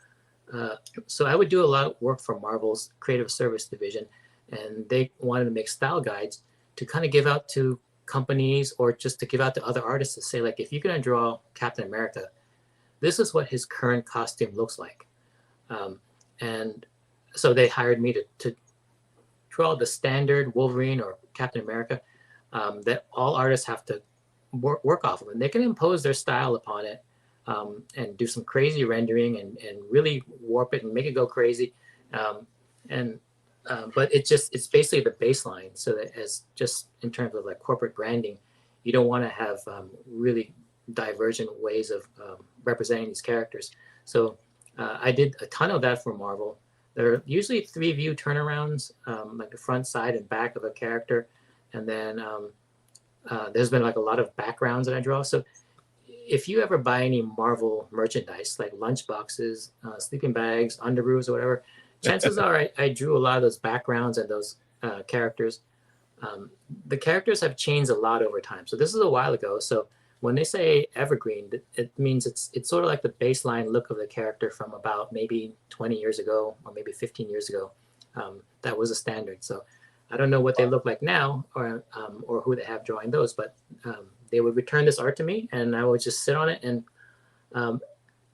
I would do a lot of work for Marvel's creative service division, and they wanted to make style guides to kind of give out to companies or just to give out to other artists to say, like, if you're going to draw Captain America, this is what his current costume looks like. And so they hired me to draw the standard Wolverine or Captain America that all artists have to work off of, and they can impose their style upon it and do some crazy rendering and really warp it and make it go crazy. But it's basically the baseline, so that as just in terms of like corporate branding, you don't want to have really divergent ways of representing these characters. So I did a ton of that for Marvel. There are usually 3 view turnarounds, like the front, side, and back of a character. And then there's been like a lot of backgrounds that I draw. So if you ever buy any Marvel merchandise, like lunch boxes, sleeping bags, underoos, or whatever, chances are I drew a lot of those backgrounds and those characters. The characters have changed a lot over time. So this is a while ago. So when they say evergreen, it means it's sort of like the baseline look of the character from about maybe 20 years ago or maybe 15 years ago. That was a standard. So I don't know what they look like now or who they have drawing those, but they would return this art to me and I would just sit on it. And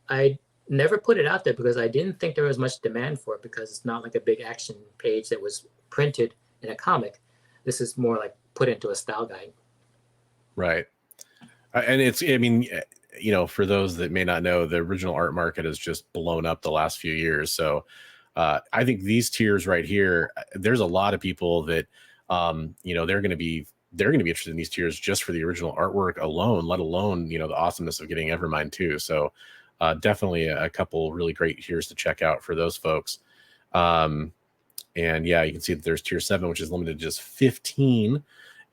I never put it out there because I didn't think there was much demand for it, because it's not like a big action page that was printed in a comic. This is more like put into a style guide.
Right. And I mean, you know, for those that may not know, the original art market has just blown up the last few years. So I think these tiers right here, there's a lot of people that, you know, they're going to be interested in these tiers just for the original artwork alone, let alone, you know, the awesomeness of getting Evermind too. So definitely a couple really great tiers to check out for those folks. And yeah, you can see that there's tier 7, which is limited to just 15.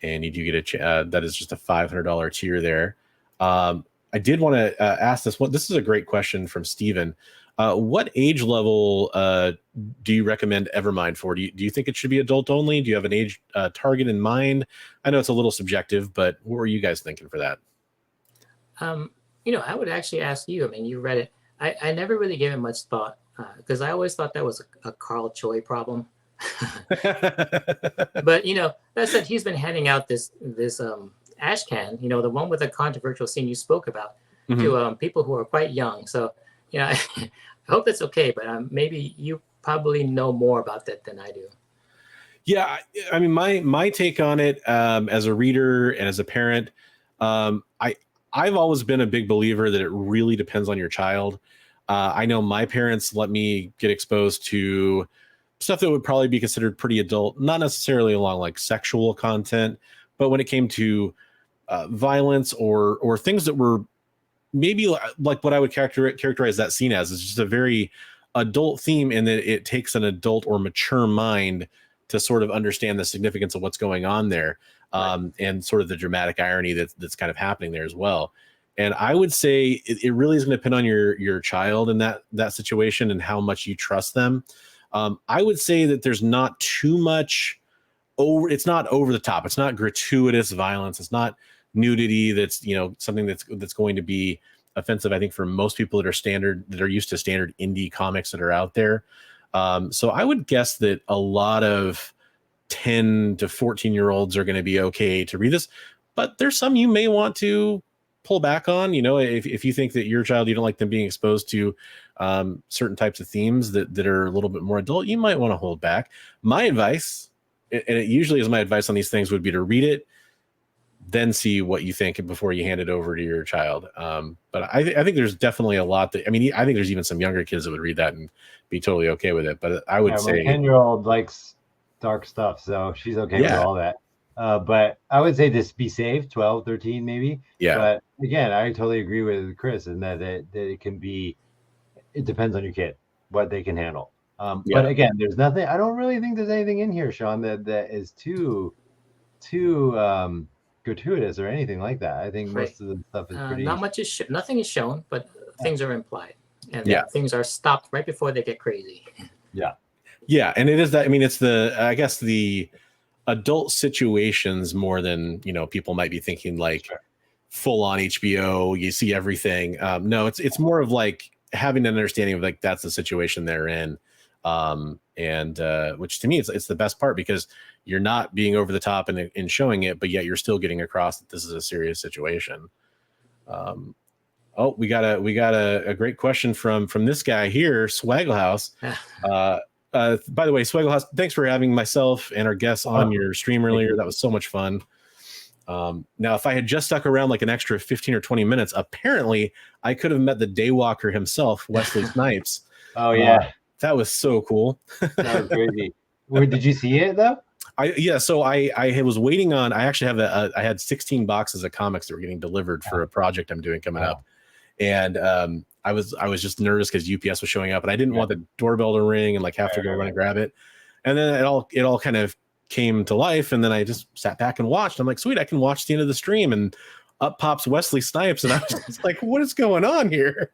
And you do get that is just a $500 tier there. I did want to ask this one. This is a great question from Steven. What age level do you recommend Evermind for? Do you think it should be adult only? Do you have an age target in mind? I know it's a little subjective, but what were you guys thinking for that?
You know, I would actually ask you. I mean, you read it. I never really gave it much thought because I always thought that was a Carl Choi problem. But you know, that said, he's been handing out this ash can, you know, the one with the controversial scene you spoke about, to people who are quite young. So, you know, I hope that's okay. But maybe you probably know more about that than I do.
Yeah, I mean, my take on it as a reader and as a parent, I've always been a big believer that it really depends on your child. I know my parents let me get exposed to stuff that would probably be considered pretty adult, not necessarily along like sexual content, but when it came to violence or things that were maybe like what I would characterize that scene as is just a very adult theme, in that it takes an adult or mature mind to sort of understand the significance of what's going on there, and sort of the dramatic irony that's kind of happening there as well. And I would say it really is going to depend on your child in that situation and how much you trust them. I would say that there's not too much it's not over the top. It's not gratuitous violence. It's not nudity that's, something that's going to be offensive, I think, for most people that are used to standard indie comics that are out there. So I would guess that a lot of 10 to 14-year-olds are going to be okay to read this, but there's some you may want to pull back on. If you think that your child, you don't like them being exposed to certain types of themes that are a little bit more adult, you might want to hold back. My advice, and it usually is my advice on these things, would be to read it, then see what you think before you hand it over to your child. But I think there's definitely a lot I think there's even some younger kids that would read that and be totally okay with it. But I would say
my 10-year-old likes dark stuff, so she's okay with all that. But I would say just be safe, 12, 13 maybe.
Yeah.
But again, I totally agree with Chris in that it can be, it depends on your kid, what they can handle. But again, there's nothing, I don't really think there's anything in here, Sean, that is too gratuitous or anything like that. I think most of the stuff is pretty.
Not much is nothing is shown, but things are implied, and things are stopped right before they get crazy.
Yeah, and it is that. I mean, it's the adult situations more than people might be thinking, like full on HBO. You see everything. No, it's more of like having an understanding of like that's the situation they're in, and which to me it's the best part, because you're not being over the top in showing it, but yet you're still getting across that this is a serious situation. We got a great question from this guy here, Swagglehouse. By the way, Swagglehouse, thanks for having myself and our guests on your stream earlier. That was so much fun. Now, if I had just stuck around like an extra 15 or 20 minutes, apparently I could have met the Daywalker himself, Wesley Snipes.
Oh yeah,
that was so cool.
That was crazy. Did you see it though?
So I was waiting on. I actually have I had 16 boxes of comics that were getting delivered for a project I'm doing coming up, and I was just nervous because UPS was showing up, and I didn't want the doorbell to ring and like have to go run and grab it. And then it all kind of came to life, and then I just sat back and watched. I'm like, sweet, I can watch the end of the stream, and up pops Wesley Snipes, and I was just like, what is going on here?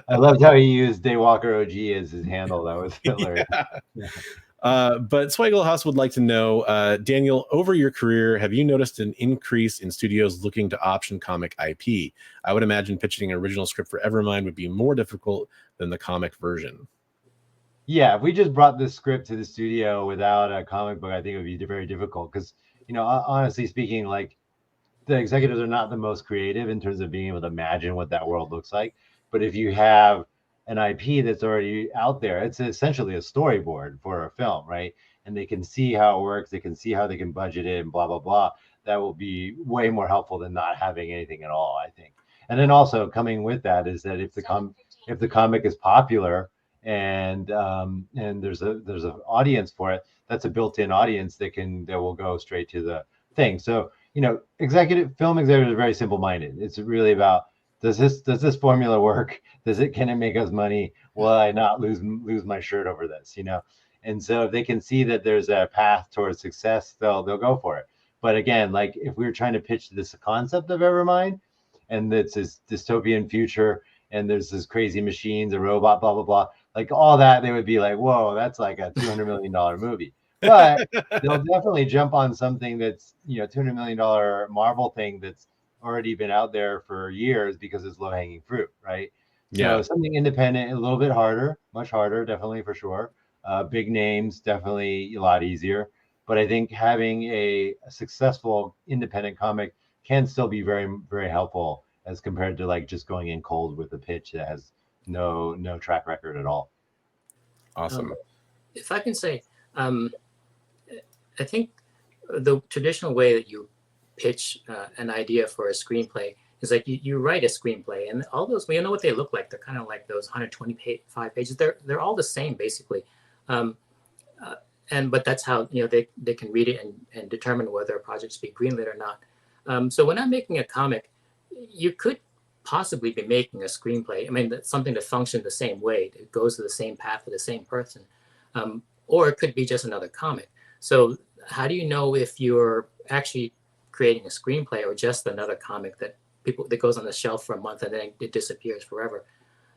I loved how he used Daywalker OG as his handle. That was hilarious.
Yeah. But Swagglehouse would like to know, Daniel, over your career, have you noticed an increase in studios looking to option comic IP? I would imagine pitching an original script for Evermind would be more difficult than the comic version.
Yeah, if we just brought this script to the studio without a comic book, I think it would be very difficult because, honestly speaking, like the executives are not the most creative in terms of being able to imagine what that world looks like. But if you have an IP that's already out there, it's essentially a storyboard for a film, right? And they can see how it works, they can see how they can budget it and blah, blah, blah. That will be way more helpful than not having anything at all, I think. And then also coming with that is that if the comic is popular and there's an audience for it, that's a built-in audience that will go straight to the thing. So, film executives are very simple-minded. It's really about, does this formula work? Can it make us money? Will I not lose my shirt over this? And so if they can see that there's a path towards success, they'll go for it. But again, like if we were trying to pitch this concept of Evermind, and it's this dystopian future, and there's this crazy machines, a robot, blah blah blah, like all that, they would be like, whoa, that's like a $200 million movie. But they'll definitely jump on something that's $200 million Marvel thing that's already been out there for years because it's low-hanging fruit, right?
Yeah.
So something independent, a little bit harder, much harder, definitely for sure. Big names, definitely a lot easier. But I think having a successful independent comic can still be very, very helpful as compared to like just going in cold with a pitch that has no track record at all.
Awesome.
If I can say, I think the traditional way that you pitch an idea for a screenplay is like you write a screenplay, and all those, we know what they look like. They're kind of like those 125 pages. They're all the same basically, but that's how they can read it and determine whether a project should be greenlit or not. So when I'm making a comic, you could possibly be making a screenplay. I mean, that's something that functions the same way. It goes to the same path for the same person, or it could be just another comic. So how do you know if you're actually creating a screenplay or just another comic that goes on the shelf for a month and then it disappears forever?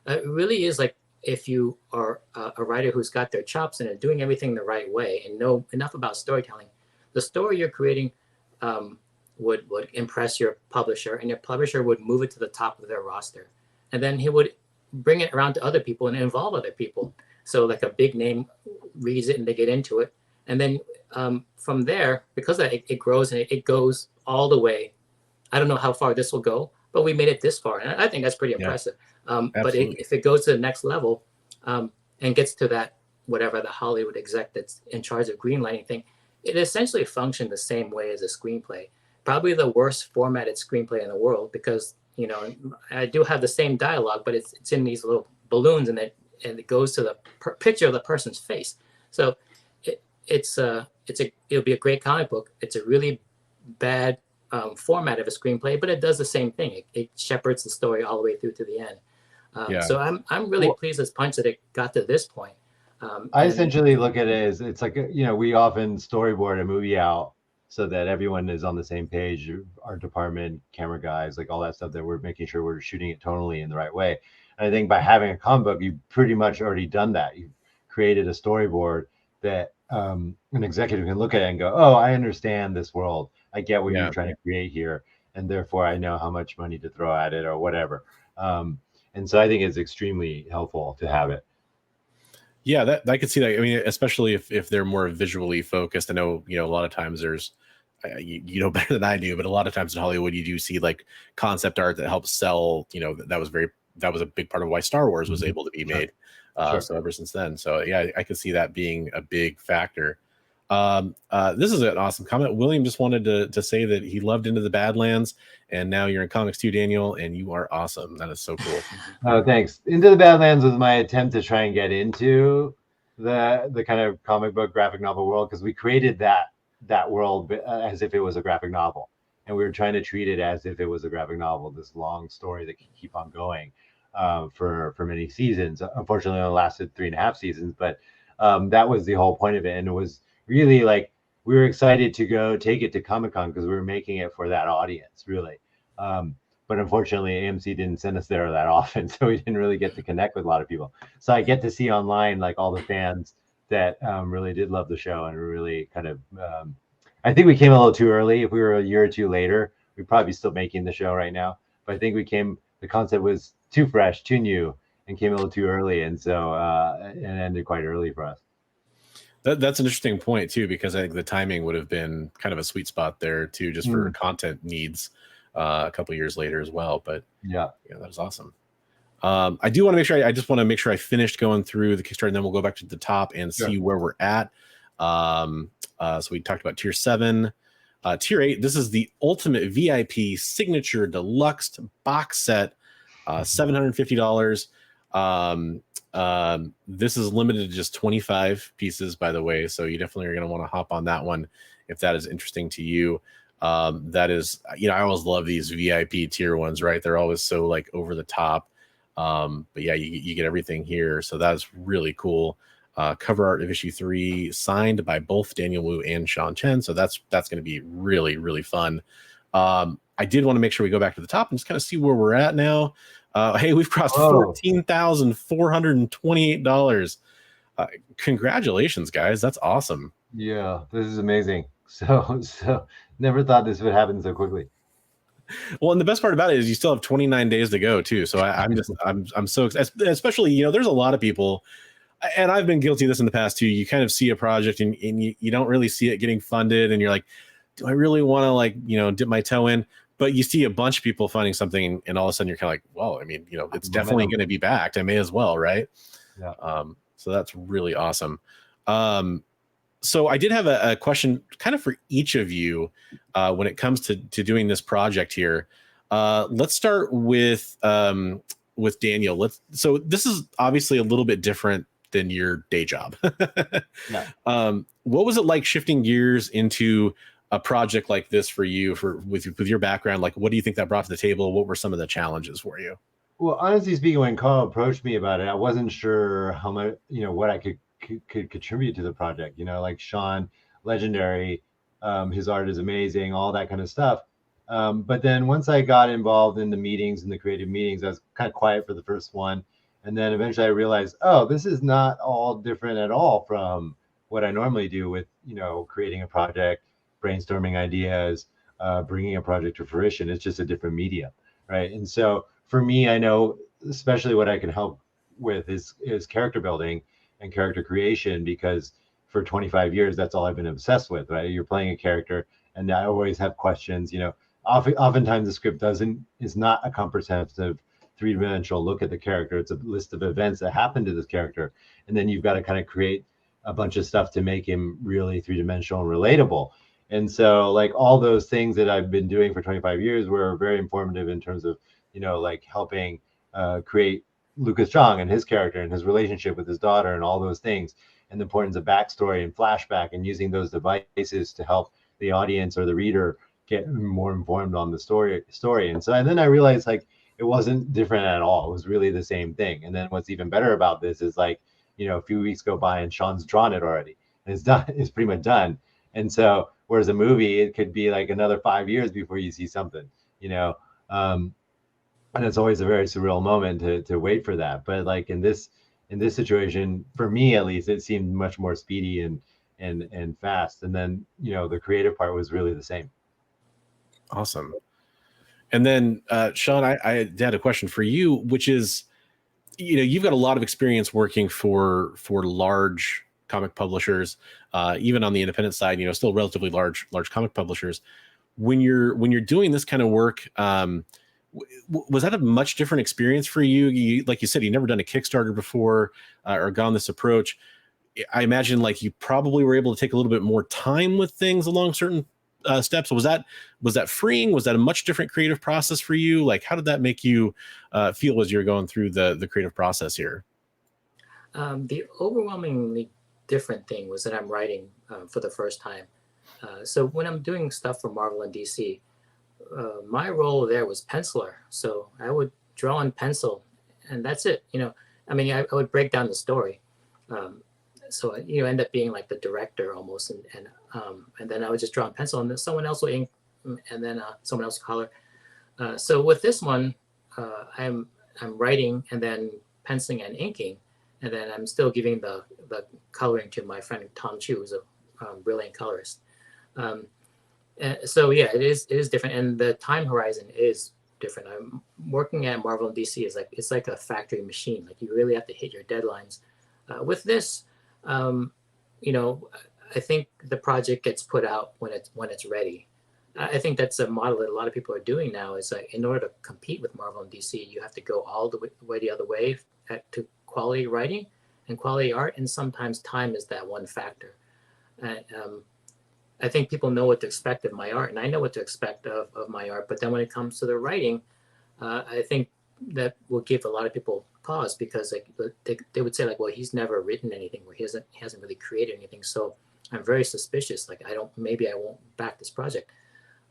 It really is like if you are a writer who's got their chops and are doing everything the right way and know enough about storytelling, the story you're creating would impress your publisher, and your publisher would move it to the top of their roster, and then he would bring it around to other people and involve other people. So like a big name reads it and they get into it, and then from there, because it grows and it goes all the way. I don't know how far this will go, but we made it this far, and I think that's pretty impressive. But if it goes to the next level and gets to that, whatever the Hollywood exec that's in charge of greenlighting thing, it essentially functioned the same way as a screenplay. Probably the worst formatted screenplay in the world, because I do have the same dialogue, but it's in these little balloons, and it goes to the picture of the person's face. So it'll be a great comic book. It's a really bad format of a screenplay, but it does the same thing. It shepherds the story all the way through to the end. So I'm really pleased as punch that it got to this point.
I essentially look at it as, it's like, we often storyboard a movie out so that everyone is on the same page, our department, camera guys, like all that stuff, that we're making sure we're shooting it tonally in the right way. And I think by having a comic book, you've pretty much already done that. You've created a storyboard that an executive can look at it and go, oh, I understand this world. I get what you're trying to create here. And therefore I know how much money to throw at it or whatever. And so I think it's extremely helpful to have it.
Yeah, that I could see that. I mean, especially if they're more visually focused. I know, a lot of times there's, you know better than I do, but a lot of times in Hollywood, you do see like concept art that helps sell. That was a big part of why Star Wars was able to be made. So ever since then, so yeah, I could see that being a big factor. This is an awesome comment. William just wanted to say that he loved Into the Badlands, and now you're in comics too, Daniel, and you are awesome. That is so cool.
Oh, thanks. Into the Badlands was my attempt to try and get into the kind of comic book graphic novel world, because we created that world as if it was a graphic novel, and we were trying to treat it as if it was a graphic novel, this long story that can keep on going for many seasons. Unfortunately, it only lasted 3.5 seasons, but that was the whole point of it, and it was really like we were excited to go take it to Comic-Con because we were making it for that audience, really. But unfortunately, AMC didn't send us there that often, so we didn't really get to connect with a lot of people. So I get to see online like all the fans that really did love the show, and really kind of I think we came a little too early. If we were a year or two later, we'd probably be still making the show right now. But I think the concept was too fresh, too new, and came a little too early, and so it ended quite early for us.
That's an interesting point too, because I think the timing would have been kind of a sweet spot there too, just for content needs a couple of years later as well. But yeah, that was awesome. I do want to make sure I just want to make sure I finished going through the Kickstarter, and then we'll go back to the top and see where we're at. So we talked about tier 7, tier 8. This is the ultimate VIP signature deluxe box set, $750. This is limited to just 25 pieces, by the way, so you definitely are going to want to hop on that one if that is interesting to you. That is, I always love these VIP tier ones, right? They're always so like over the top. But yeah, you get everything here, so that's really cool. Cover art of issue 3 signed by both Daniel Wu and Sean Chen, so that's going to be really, really fun. I did want to make sure we go back to the top and just kind of see where we're at now. Hey, we've crossed $14,428. Congratulations, guys. That's awesome.
Yeah, this is amazing. So never thought this would happen so quickly.
Well, and the best part about it is you still have 29 days to go too. So I'm so excited, especially, there's a lot of people, and I've been guilty of this in the past too. You kind of see a project and you don't really see it getting funded, and you're like, do I really want to dip my toe in? But you see a bunch of people funding something, and all of a sudden you're kind of like, well, I mean, it's definitely going to be backed. I may as well, right? Yeah. So that's really awesome. So I did have a question kind of for each of you when it comes to doing this project here. Let's start with Daniel. So this is obviously a little bit different than your day job. What was it like shifting gears into a project like this for you, with your background? Like, what do you think that brought to the table? What were some of the challenges for you?
Well, honestly speaking, when Carl approached me about it, I wasn't sure how much, what I could contribute to the project. Like Sean, legendary, his art is amazing, all that kind of stuff. But then once I got involved in the meetings and the creative meetings, I was kind of quiet for the first one. And then eventually I realized, oh, this is not all different at all from what I normally do with, creating a project, brainstorming ideas, bringing a project to fruition. It's just a different medium, right? And so for me, I know especially what I can help with is character building and character creation, because for 25 years that's all I've been obsessed with, right? You're playing a character, and I always have questions. Oftentimes the script is not a comprehensive three-dimensional look at the character. It's a list of events that happen to this character, and then you've got to kind of create a bunch of stuff to make him really three-dimensional and relatable. And so like all those things that I've been doing for 25 years were very informative in terms of like helping create Lucas Zhang and his character and his relationship with his daughter and all those things, and the importance of backstory and flashback, and using those devices to help the audience or the reader get more informed on the story. And then I realized like it wasn't different at all. It was really the same thing. And then what's even better about this is like, a few weeks go by and Sean's drawn it already. And it's done. It's pretty much done. And so whereas a movie, it could be like another 5 years before you see something, and it's always a very surreal moment to wait for that. But like in this situation, for me at least, it seemed much more speedy and fast. And then the creative part was really the same.
Awesome. And then Sean, I had a question for you, which is, you've got a lot of experience working for large comic publishers, even on the independent side, still relatively large comic publishers. When you're doing this kind of work, was that a much different experience for you? Like you said, you've never done a Kickstarter before or gone this approach. I imagine like you probably were able to take a little bit more time with things along certain steps. Was that freeing? Was that a much different creative process for you? Like, how did that make you feel as you're going through the creative process here?
The overwhelmingly different thing was that I'm writing for the first time. So when I'm doing stuff for Marvel and DC, my role there was penciler. So I would draw in pencil, and that's it. I would break down the story. So end up being like the director almost, and then I would just draw in pencil, and then someone else will ink, and then someone else will color. So with this one, I'm writing and then penciling and inking, and then I'm still giving the coloring to my friend Tom Chu, who's a brilliant colorist. So yeah, it is different, and the time horizon is different. I'm working at Marvel and DC it's like a factory machine. Like you really have to hit your deadlines. With this, I think the project gets put out when it's ready. I think that's a model that a lot of people are doing now. Is like in order to compete with Marvel and DC, you have to go all the way the other way to quality writing and quality art, and sometimes time is that one factor. I think people know what to expect of my art, and I know what to expect of my art. But then when it comes to the writing, I think that will give a lot of people pause, because like they would say like, well, he's never written anything, or he hasn't really created anything. So I'm very suspicious. Like maybe I won't back this project.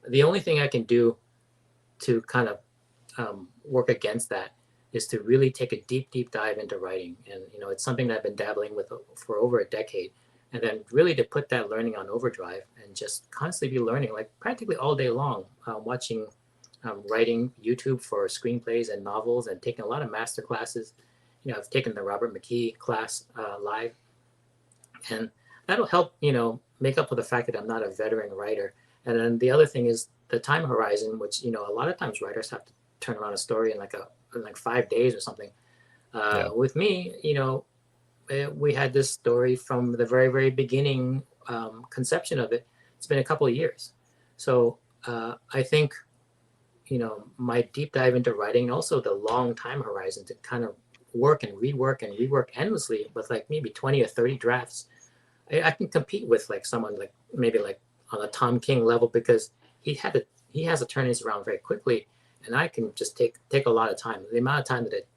The only thing I can do to kind of work against that is to really take a deep dive into writing. And it's something that I've been dabbling with for over a decade. And then really to put that learning on overdrive and just constantly be learning, like practically all day long, watching, writing YouTube for screenplays and novels, and taking a lot of master classes. I've taken the Robert McKee class live, and that'll help, make up for the fact that I'm not a veteran writer. And then the other thing is the time horizon, which, a lot of times writers have to turn around a story in like 5 days or something. With me, we had this story from the very, very beginning conception of it. It's been a couple of years. So I think, my deep dive into writing, and also the long time horizon to kind of work and rework endlessly with like maybe 20 or 30 drafts. I can compete with like someone like maybe like on a Tom King level, because he has to turn these around very quickly, and I can just take a lot of time. The amount of time that it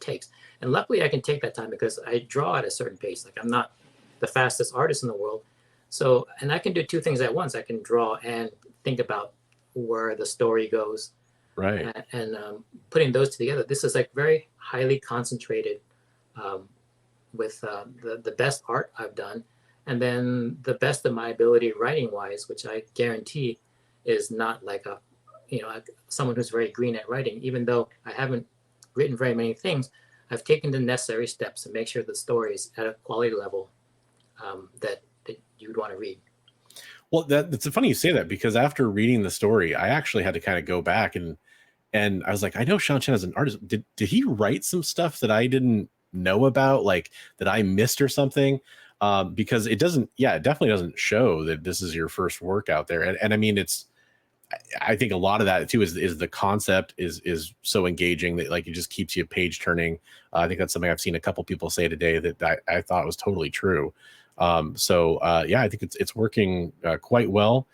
takes. And luckily I can take that time because I draw at a certain pace. Like I'm not the fastest artist in the world. So, and I can do two things at once. I can draw and think about where the story goes.
Right.
And putting those together, this is like very highly concentrated with the best art I've done. And then the best of my ability writing wise, which I guarantee is not like someone who's very green at writing, even though I haven't written very many things. I've taken the necessary steps to make sure the story is at a quality level that you'd want to read.
Well, that's funny you say that, because after reading the story, I actually had to kind of go back and I was like, I know Sean Chen as an artist. Did he write some stuff that I didn't know about, like that I missed or something? Because it doesn't, yeah, it definitely doesn't show that this is your first work out there. And I mean, I think a lot of that too is the concept is so engaging that like it just keeps you page turning. I think that's something I've seen a couple people say today that I thought was totally true. Yeah, I think it's working quite well.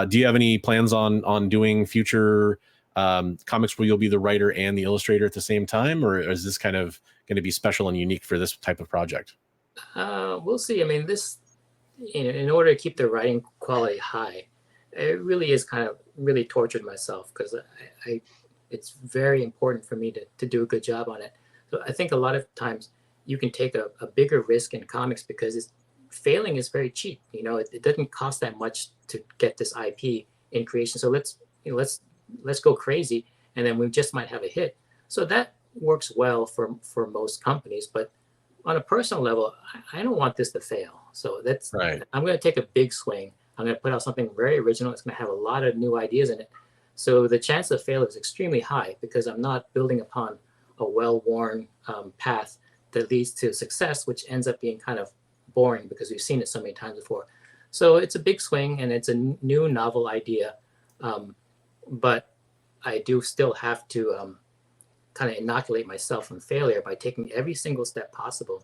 Do you have any plans on doing future comics where you'll be the writer and the illustrator at the same time, or is this kind of going to be special and unique for this type of project?
We'll see. I mean, this, in order to keep the writing quality high, it really is kind of really tortured myself, because it's very important for me to do a good job on it. So I think a lot of times you can take a bigger risk in comics because failing is very cheap. It doesn't cost that much to get this IP in creation. So let's go crazy, and then we just might have a hit. So that works well for most companies, but on a personal level, I don't want this to fail. So that's right. I'm going to take a big swing. I'm going to put out something very original. It's going to have a lot of new ideas in it. So the chance of failure is extremely high, because I'm not building upon a well-worn path that leads to success, which ends up being kind of boring because we've seen it so many times before. So it's a big swing, and it's a new novel idea. But I do still have to kind of inoculate myself from failure by taking every single step possible,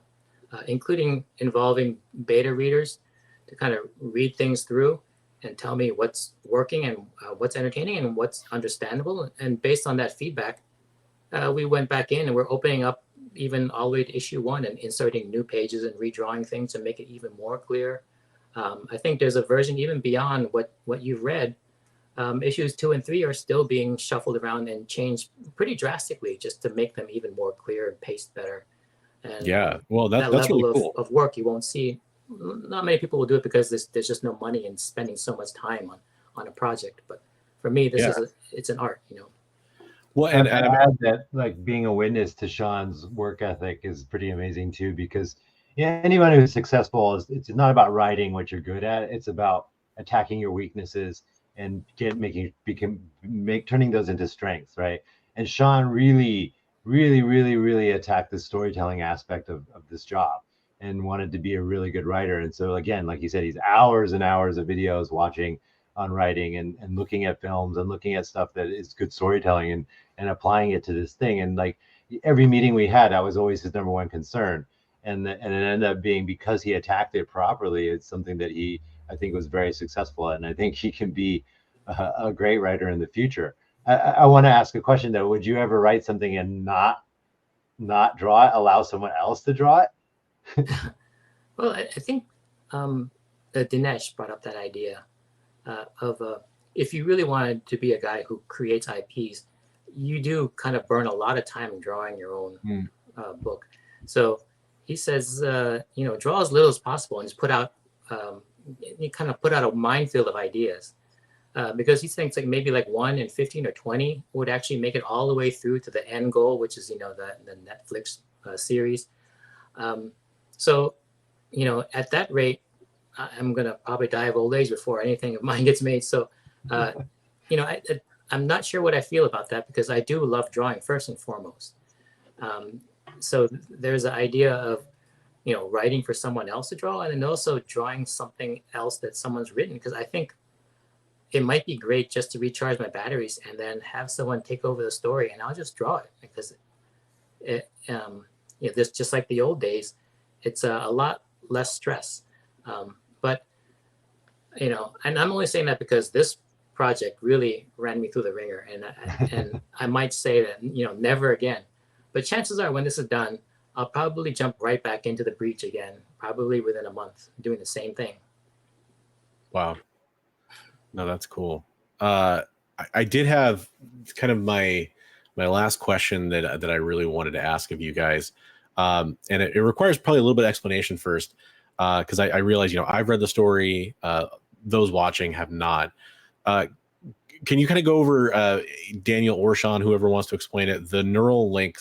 including involving beta readers to kind of read things through and tell me what's working and what's entertaining and what's understandable. And based on that feedback, we went back in and we're opening up even all the way to issue 1 and inserting new pages and redrawing things to make it even more clear. I think there's a version even beyond what you've read. Issues 2 and 3 are still being shuffled around and changed pretty drastically just to make them even more clear and paced better. And
yeah, well, that's
level
really cool.
of work you won't see. Not many people will do it because there's just no money in spending so much time on a project. But for me, it's an art,
Well, and I add that, like, being a witness to Sean's work ethic is pretty amazing too, because anyone who's successful it's not about writing what you're good at. It's about attacking your weaknesses and turning those into strengths, right? And Sean really attacked the storytelling aspect of this job and wanted to be a really good writer. And so again, like you said, he's hours and hours of videos watching on writing and looking at films and looking at stuff that is good storytelling and applying it to this thing. And like every meeting we had, that was always his number one concern. And it ended up being, because he attacked it properly, it's something that I think was very successful at. And I think he can be a great writer in the future. I want to ask a question though. Would you ever write something and not draw it, allow someone else to draw it?
Well, I think Dinesh brought up that idea of if you really wanted to be a guy who creates IPs, you do kind of burn a lot of time drawing your own book. So he says, draw as little as possible and just put out a minefield of ideas. Because he thinks like maybe like 1 in 15 or 20 would actually make it all the way through to the end goal, which is, the Netflix series. So, at that rate, I'm going to probably die of old age before anything of mine gets made. So, I'm not sure what I feel about that, because I do love drawing first and foremost. So there's the idea of, writing for someone else to draw, and then also drawing something else that someone's written, because I think it might be great just to recharge my batteries and then have someone take over the story and I'll just draw it, because this, just like the old days, it's a lot less stress. But and I'm only saying that because this project really ran me through the ringer, and I might say that, never again. But chances are when this is done, I'll probably jump right back into the breach again, probably within a month, doing the same thing.
Wow. No, that's cool. I did have kind of my last question that I really wanted to ask of you guys. And it requires probably a little bit of explanation first, because I realize, I've read the story, those watching have not. Can you kind of go over, Daniel or Sean, whoever wants to explain it, the neural link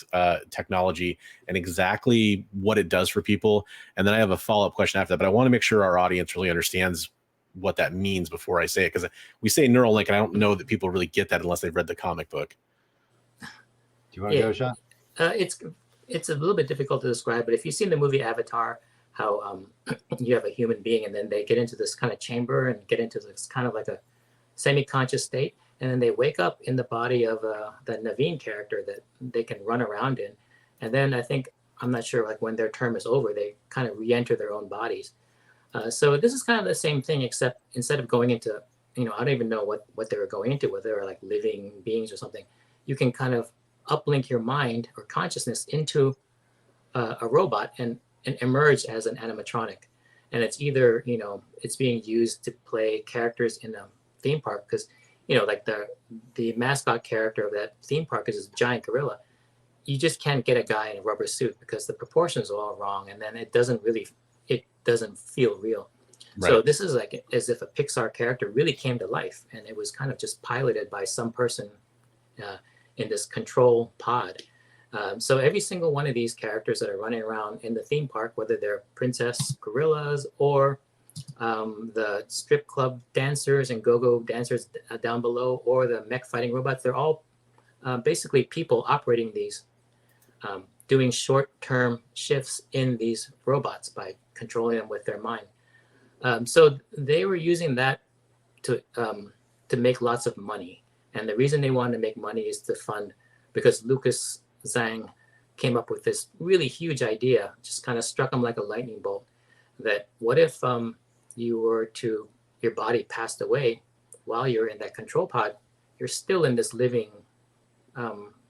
technology and exactly what it does for people? And then I have a follow-up question after that, but I want to make sure our audience really understands what that means before I say it, because we say neural link, and I don't know that people really get that unless they've read the comic book.
Do you want to go, Sean?
It's a little bit difficult to describe, but if you've seen the movie Avatar, how you have a human being and then they get into this kind of chamber and get into this kind of like a semi-conscious state, and then they wake up in the body of the Naveen character that they can run around in, and then I'm not sure, like when their term is over, they kind of re-enter their own bodies. So this is kind of the same thing, except instead of going into, I don't even know what they were going into, whether they were like living beings or something. You can kind of uplink your mind or consciousness into a robot and emerge as an animatronic. And it's either, it's being used to play characters in a theme park, because, like the mascot character of that theme park is this giant gorilla. You just can't get a guy in a rubber suit because the proportions are all wrong, and then it doesn't feel real. Right. So this is like as if a Pixar character really came to life, and it was kind of just piloted by some person in this control pod. So every single one of these characters that are running around in the theme park, whether they're princess gorillas or the strip club dancers and go-go dancers down below, or the mech fighting robots, they're all basically people operating these, doing short-term shifts in these robots by controlling them with their mind. So they were using that to make lots of money. And the reason they wanted to make money is to fund, because Lucas Zhang came up with this really huge idea, just kind of struck him like a lightning bolt, that what if your body passed away while you're in that control pod, you're still in this living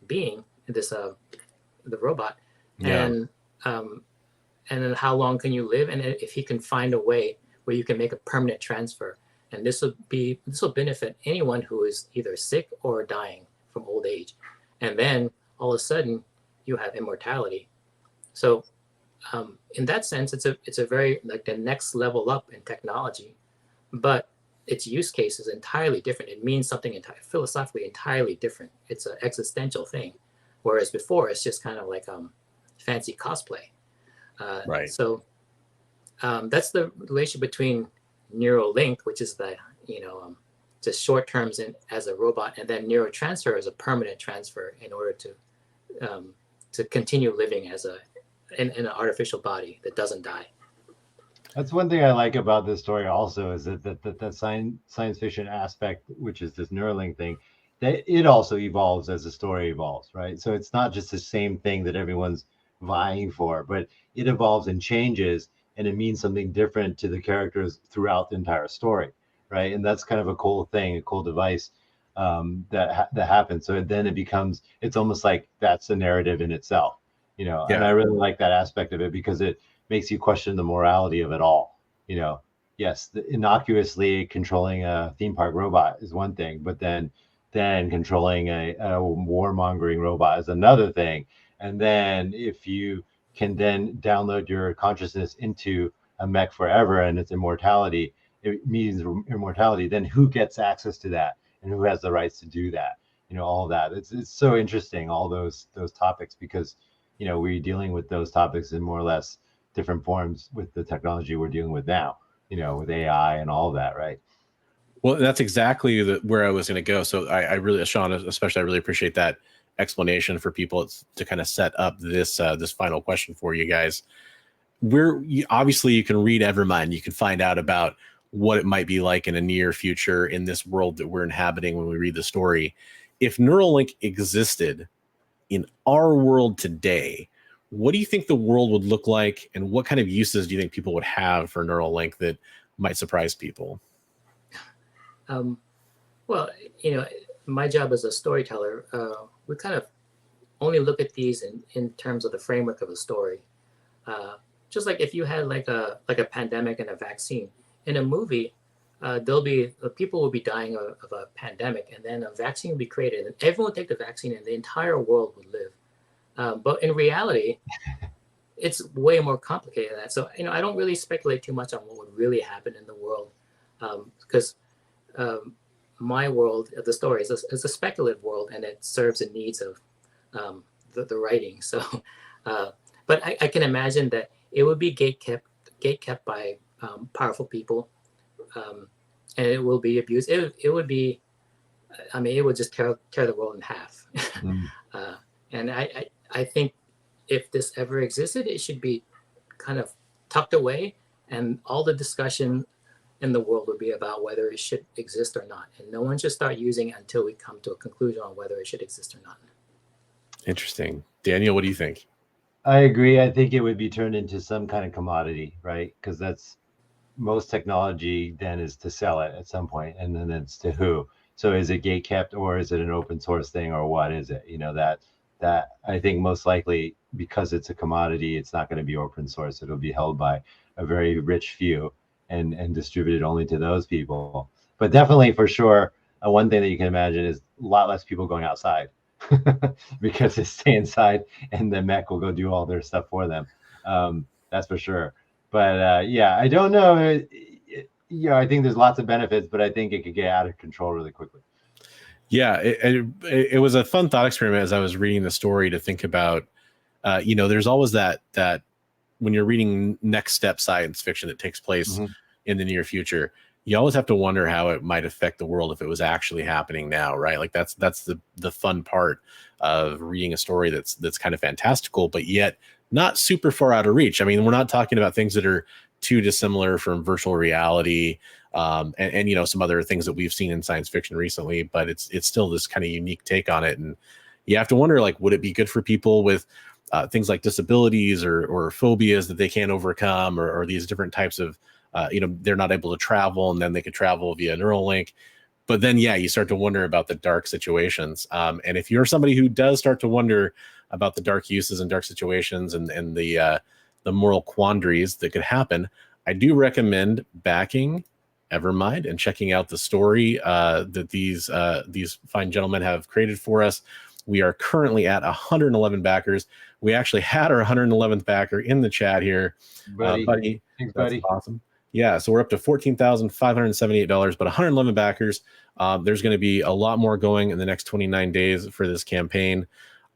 being, this the robot, yeah. And then how long can you live? And if he can find a way where you can make a permanent transfer, and this will benefit anyone who is either sick or dying from old age, and then all of a sudden you have immortality. So in that sense, it's a very like the next level up in technology, but its use case is entirely different. It means something philosophically entirely different. It's an existential thing, whereas before it's just kind of like fancy cosplay.
Right.
So that's the relationship between Neuralink, which is the just short terms as a robot, and then neurotransfer is a permanent transfer in order to continue living as in an artificial body that doesn't die.
That's one thing I like about this story also, is that science fiction aspect, which is this Neuralink thing, that it also evolves as the story evolves, right? So it's not just the same thing that everyone's vying for, but it evolves and changes, and it means something different to the characters throughout the entire story, right? And that's kind of a cool thing, a cool device that happens. So then it's almost like that's the narrative in itself, Yeah. And I really like that aspect of it, because it makes you question the morality of it all. Yes, innocuously controlling a theme park robot is one thing, but then controlling a warmongering robot is another thing. And then if you can then download your consciousness into a mech forever and its immortality, it means immortality, then who gets access to that and who has the rights to do that? All of that. It's so interesting, all those topics, because we're dealing with those topics in more or less different forms with the technology we're dealing with now, with AI and all of that, right?
Well, that's exactly where I was going to go. So I really, Sean, especially, I really appreciate that explanation for people to kind of set up this final question for you guys. Obviously you can read Evermind, you can find out about what it might be like in a near future in this world that we're inhabiting when we read the story. If Neuralink existed in our world today, what do you think the world would look like, and what kind of uses do you think people would have for Neuralink that might surprise people?
Well, my job as a storyteller, we kind of only look at these in terms of the framework of a story. Just like if you had like a pandemic and a vaccine in a movie, people will be dying of a pandemic, and then a vaccine will be created, and everyone would take the vaccine, and the entire world would live. But in reality, it's way more complicated than that. So I don't really speculate too much on what would really happen in the world, because my world of the story is a speculative world, and it serves the needs of the writing. So, but I can imagine that it would be gate kept by powerful people, and it will be abused. It would be, I mean, it would just tear the world in half.
Mm.
And I think if this ever existed, it should be kind of tucked away, and all the discussion in the world would be about whether it should exist or not. And no one should start using it until we come to a conclusion on whether it should exist or not.
Interesting. Daniel, what do you think?
I agree. I think it would be turned into some kind of commodity, right? Because that's most technology then is to sell it at some point, and then it's to who. So is it gate kept, or is it an open source thing, or what is it? You know, that I think most likely, because it's a commodity, it's not going to be open source. It'll be held by a very rich few and distributed only to those people. But definitely, for sure, one thing that you can imagine is a lot less people going outside because they stay inside and the mech will go do all their stuff for them. That's for sure. But yeah, I don't know. I think there's lots of benefits, but I think it could get out of control really quickly.
Yeah, it was a fun thought experiment as I was reading the story to think about, there's always that when you're reading next step science fiction that takes place in the near future, you always have to wonder how it might affect the world if it was actually happening now, right? Like that's the fun part of reading a story that's kind of fantastical, but yet not super far out of reach. I mean, we're not talking about things that are too dissimilar from virtual reality and some other things that we've seen in science fiction recently, but it's still this kind of unique take on it. And you have to wonder, like, would it be good for people with things like disabilities or phobias that they can't overcome, or these different types of, they're not able to travel and then they could travel via Neuralink. But then, yeah, you start to wonder about the dark situations. And if you're somebody who does start to wonder about the dark uses and dark situations and the moral quandaries that could happen, I do recommend backing Evermind and checking out the story that these fine gentlemen have created for us. We are currently at 111 backers. We actually had our 111th backer in the chat here. Buddy.
Thanks,
That's
buddy.
awesome. Yeah, so we're up to $14,578, but 111 backers. There's going to be a lot more going in the next 29 days for this campaign.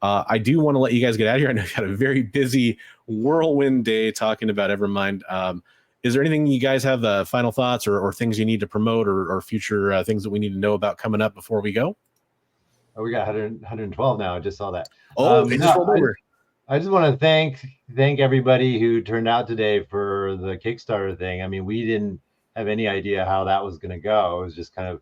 I do want to let you guys get out of here. I know you got a very busy whirlwind day talking about Evermind. Is there anything you guys have final thoughts or things you need to promote or future things that we need to know about coming up before we go?
Oh, we got 112 now. I just saw that.
Oh, it just rolled over.
I just want to thank everybody who turned out today for the Kickstarter thing. I mean, we didn't have any idea how that was going to go. It was just kind of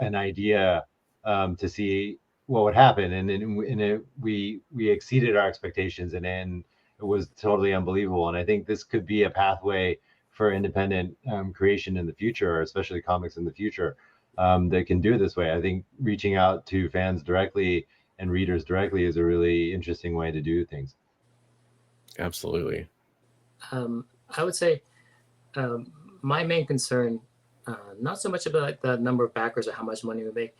an idea to see what would happen, and we exceeded our expectations, and it was totally unbelievable. And I think this could be a pathway for independent creation in the future, especially comics in the future, that can do it this way. I think reaching out to fans directly and readers directly is a really interesting way to do things.
Absolutely.
I would say my main concern, not so much about the number of backers or how much money we make,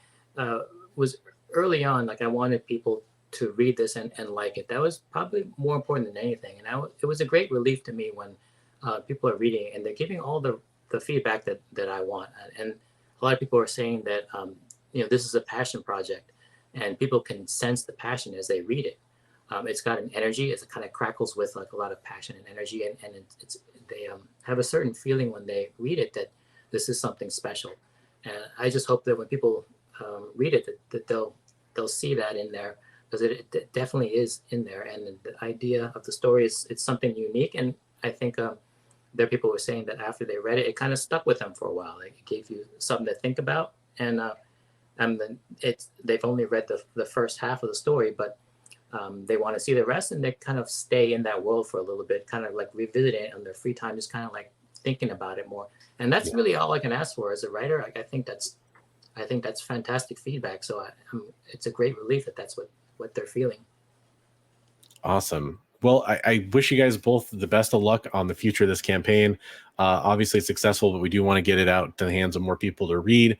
was early on. Like, I wanted people to read this and like it. That was probably more important than anything. And it was a great relief to me when people are reading it and they're giving all the feedback that I want. And a lot of people are saying that this is a passion project, and people can sense the passion as they read it. It's got an energy. It kind of crackles with like a lot of passion and energy, and they have a certain feeling when they read it that this is something special. And I just hope that when people read it, that they'll see that in there, because it definitely is in there. And the idea of the story it's something unique. And I think there are people who were saying that after they read it, it kind of stuck with them for a while. Like, it gave you something to think about. And then they've only read the first half of the story, but they want to see the rest, and they kind of stay in that world for a little bit, kind of like revisiting it on their free time, just kind of like thinking about it more. And that's really all I can ask for as a writer. Like, I think that's fantastic feedback. So it's a great relief that that's what they're feeling.
Awesome. Well, I wish you guys both the best of luck on the future of this campaign. Obviously, it's successful, but we do want to get it out to the hands of more people to read,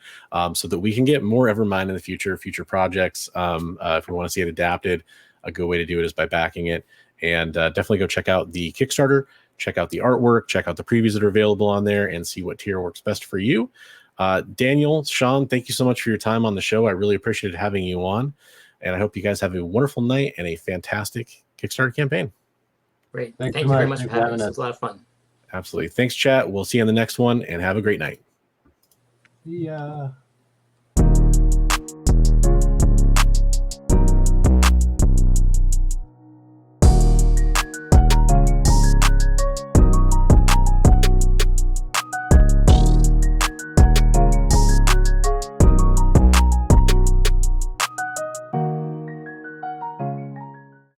so that we can get more Evermind in the future projects. If we want to see it adapted, a good way to do it is by backing it. And definitely go check out the Kickstarter, check out the artwork, check out the previews that are available on there, and see what tier works best for you. Daniel, Sean, thank you so much for your time on the show. I really appreciated having you on, and I hope you guys have a wonderful night and a fantastic Kickstarter campaign.
Great. Thank you very much for having us. It was a lot of fun.
Absolutely. Thanks, chat. We'll see you on the next one, and have a great night.
the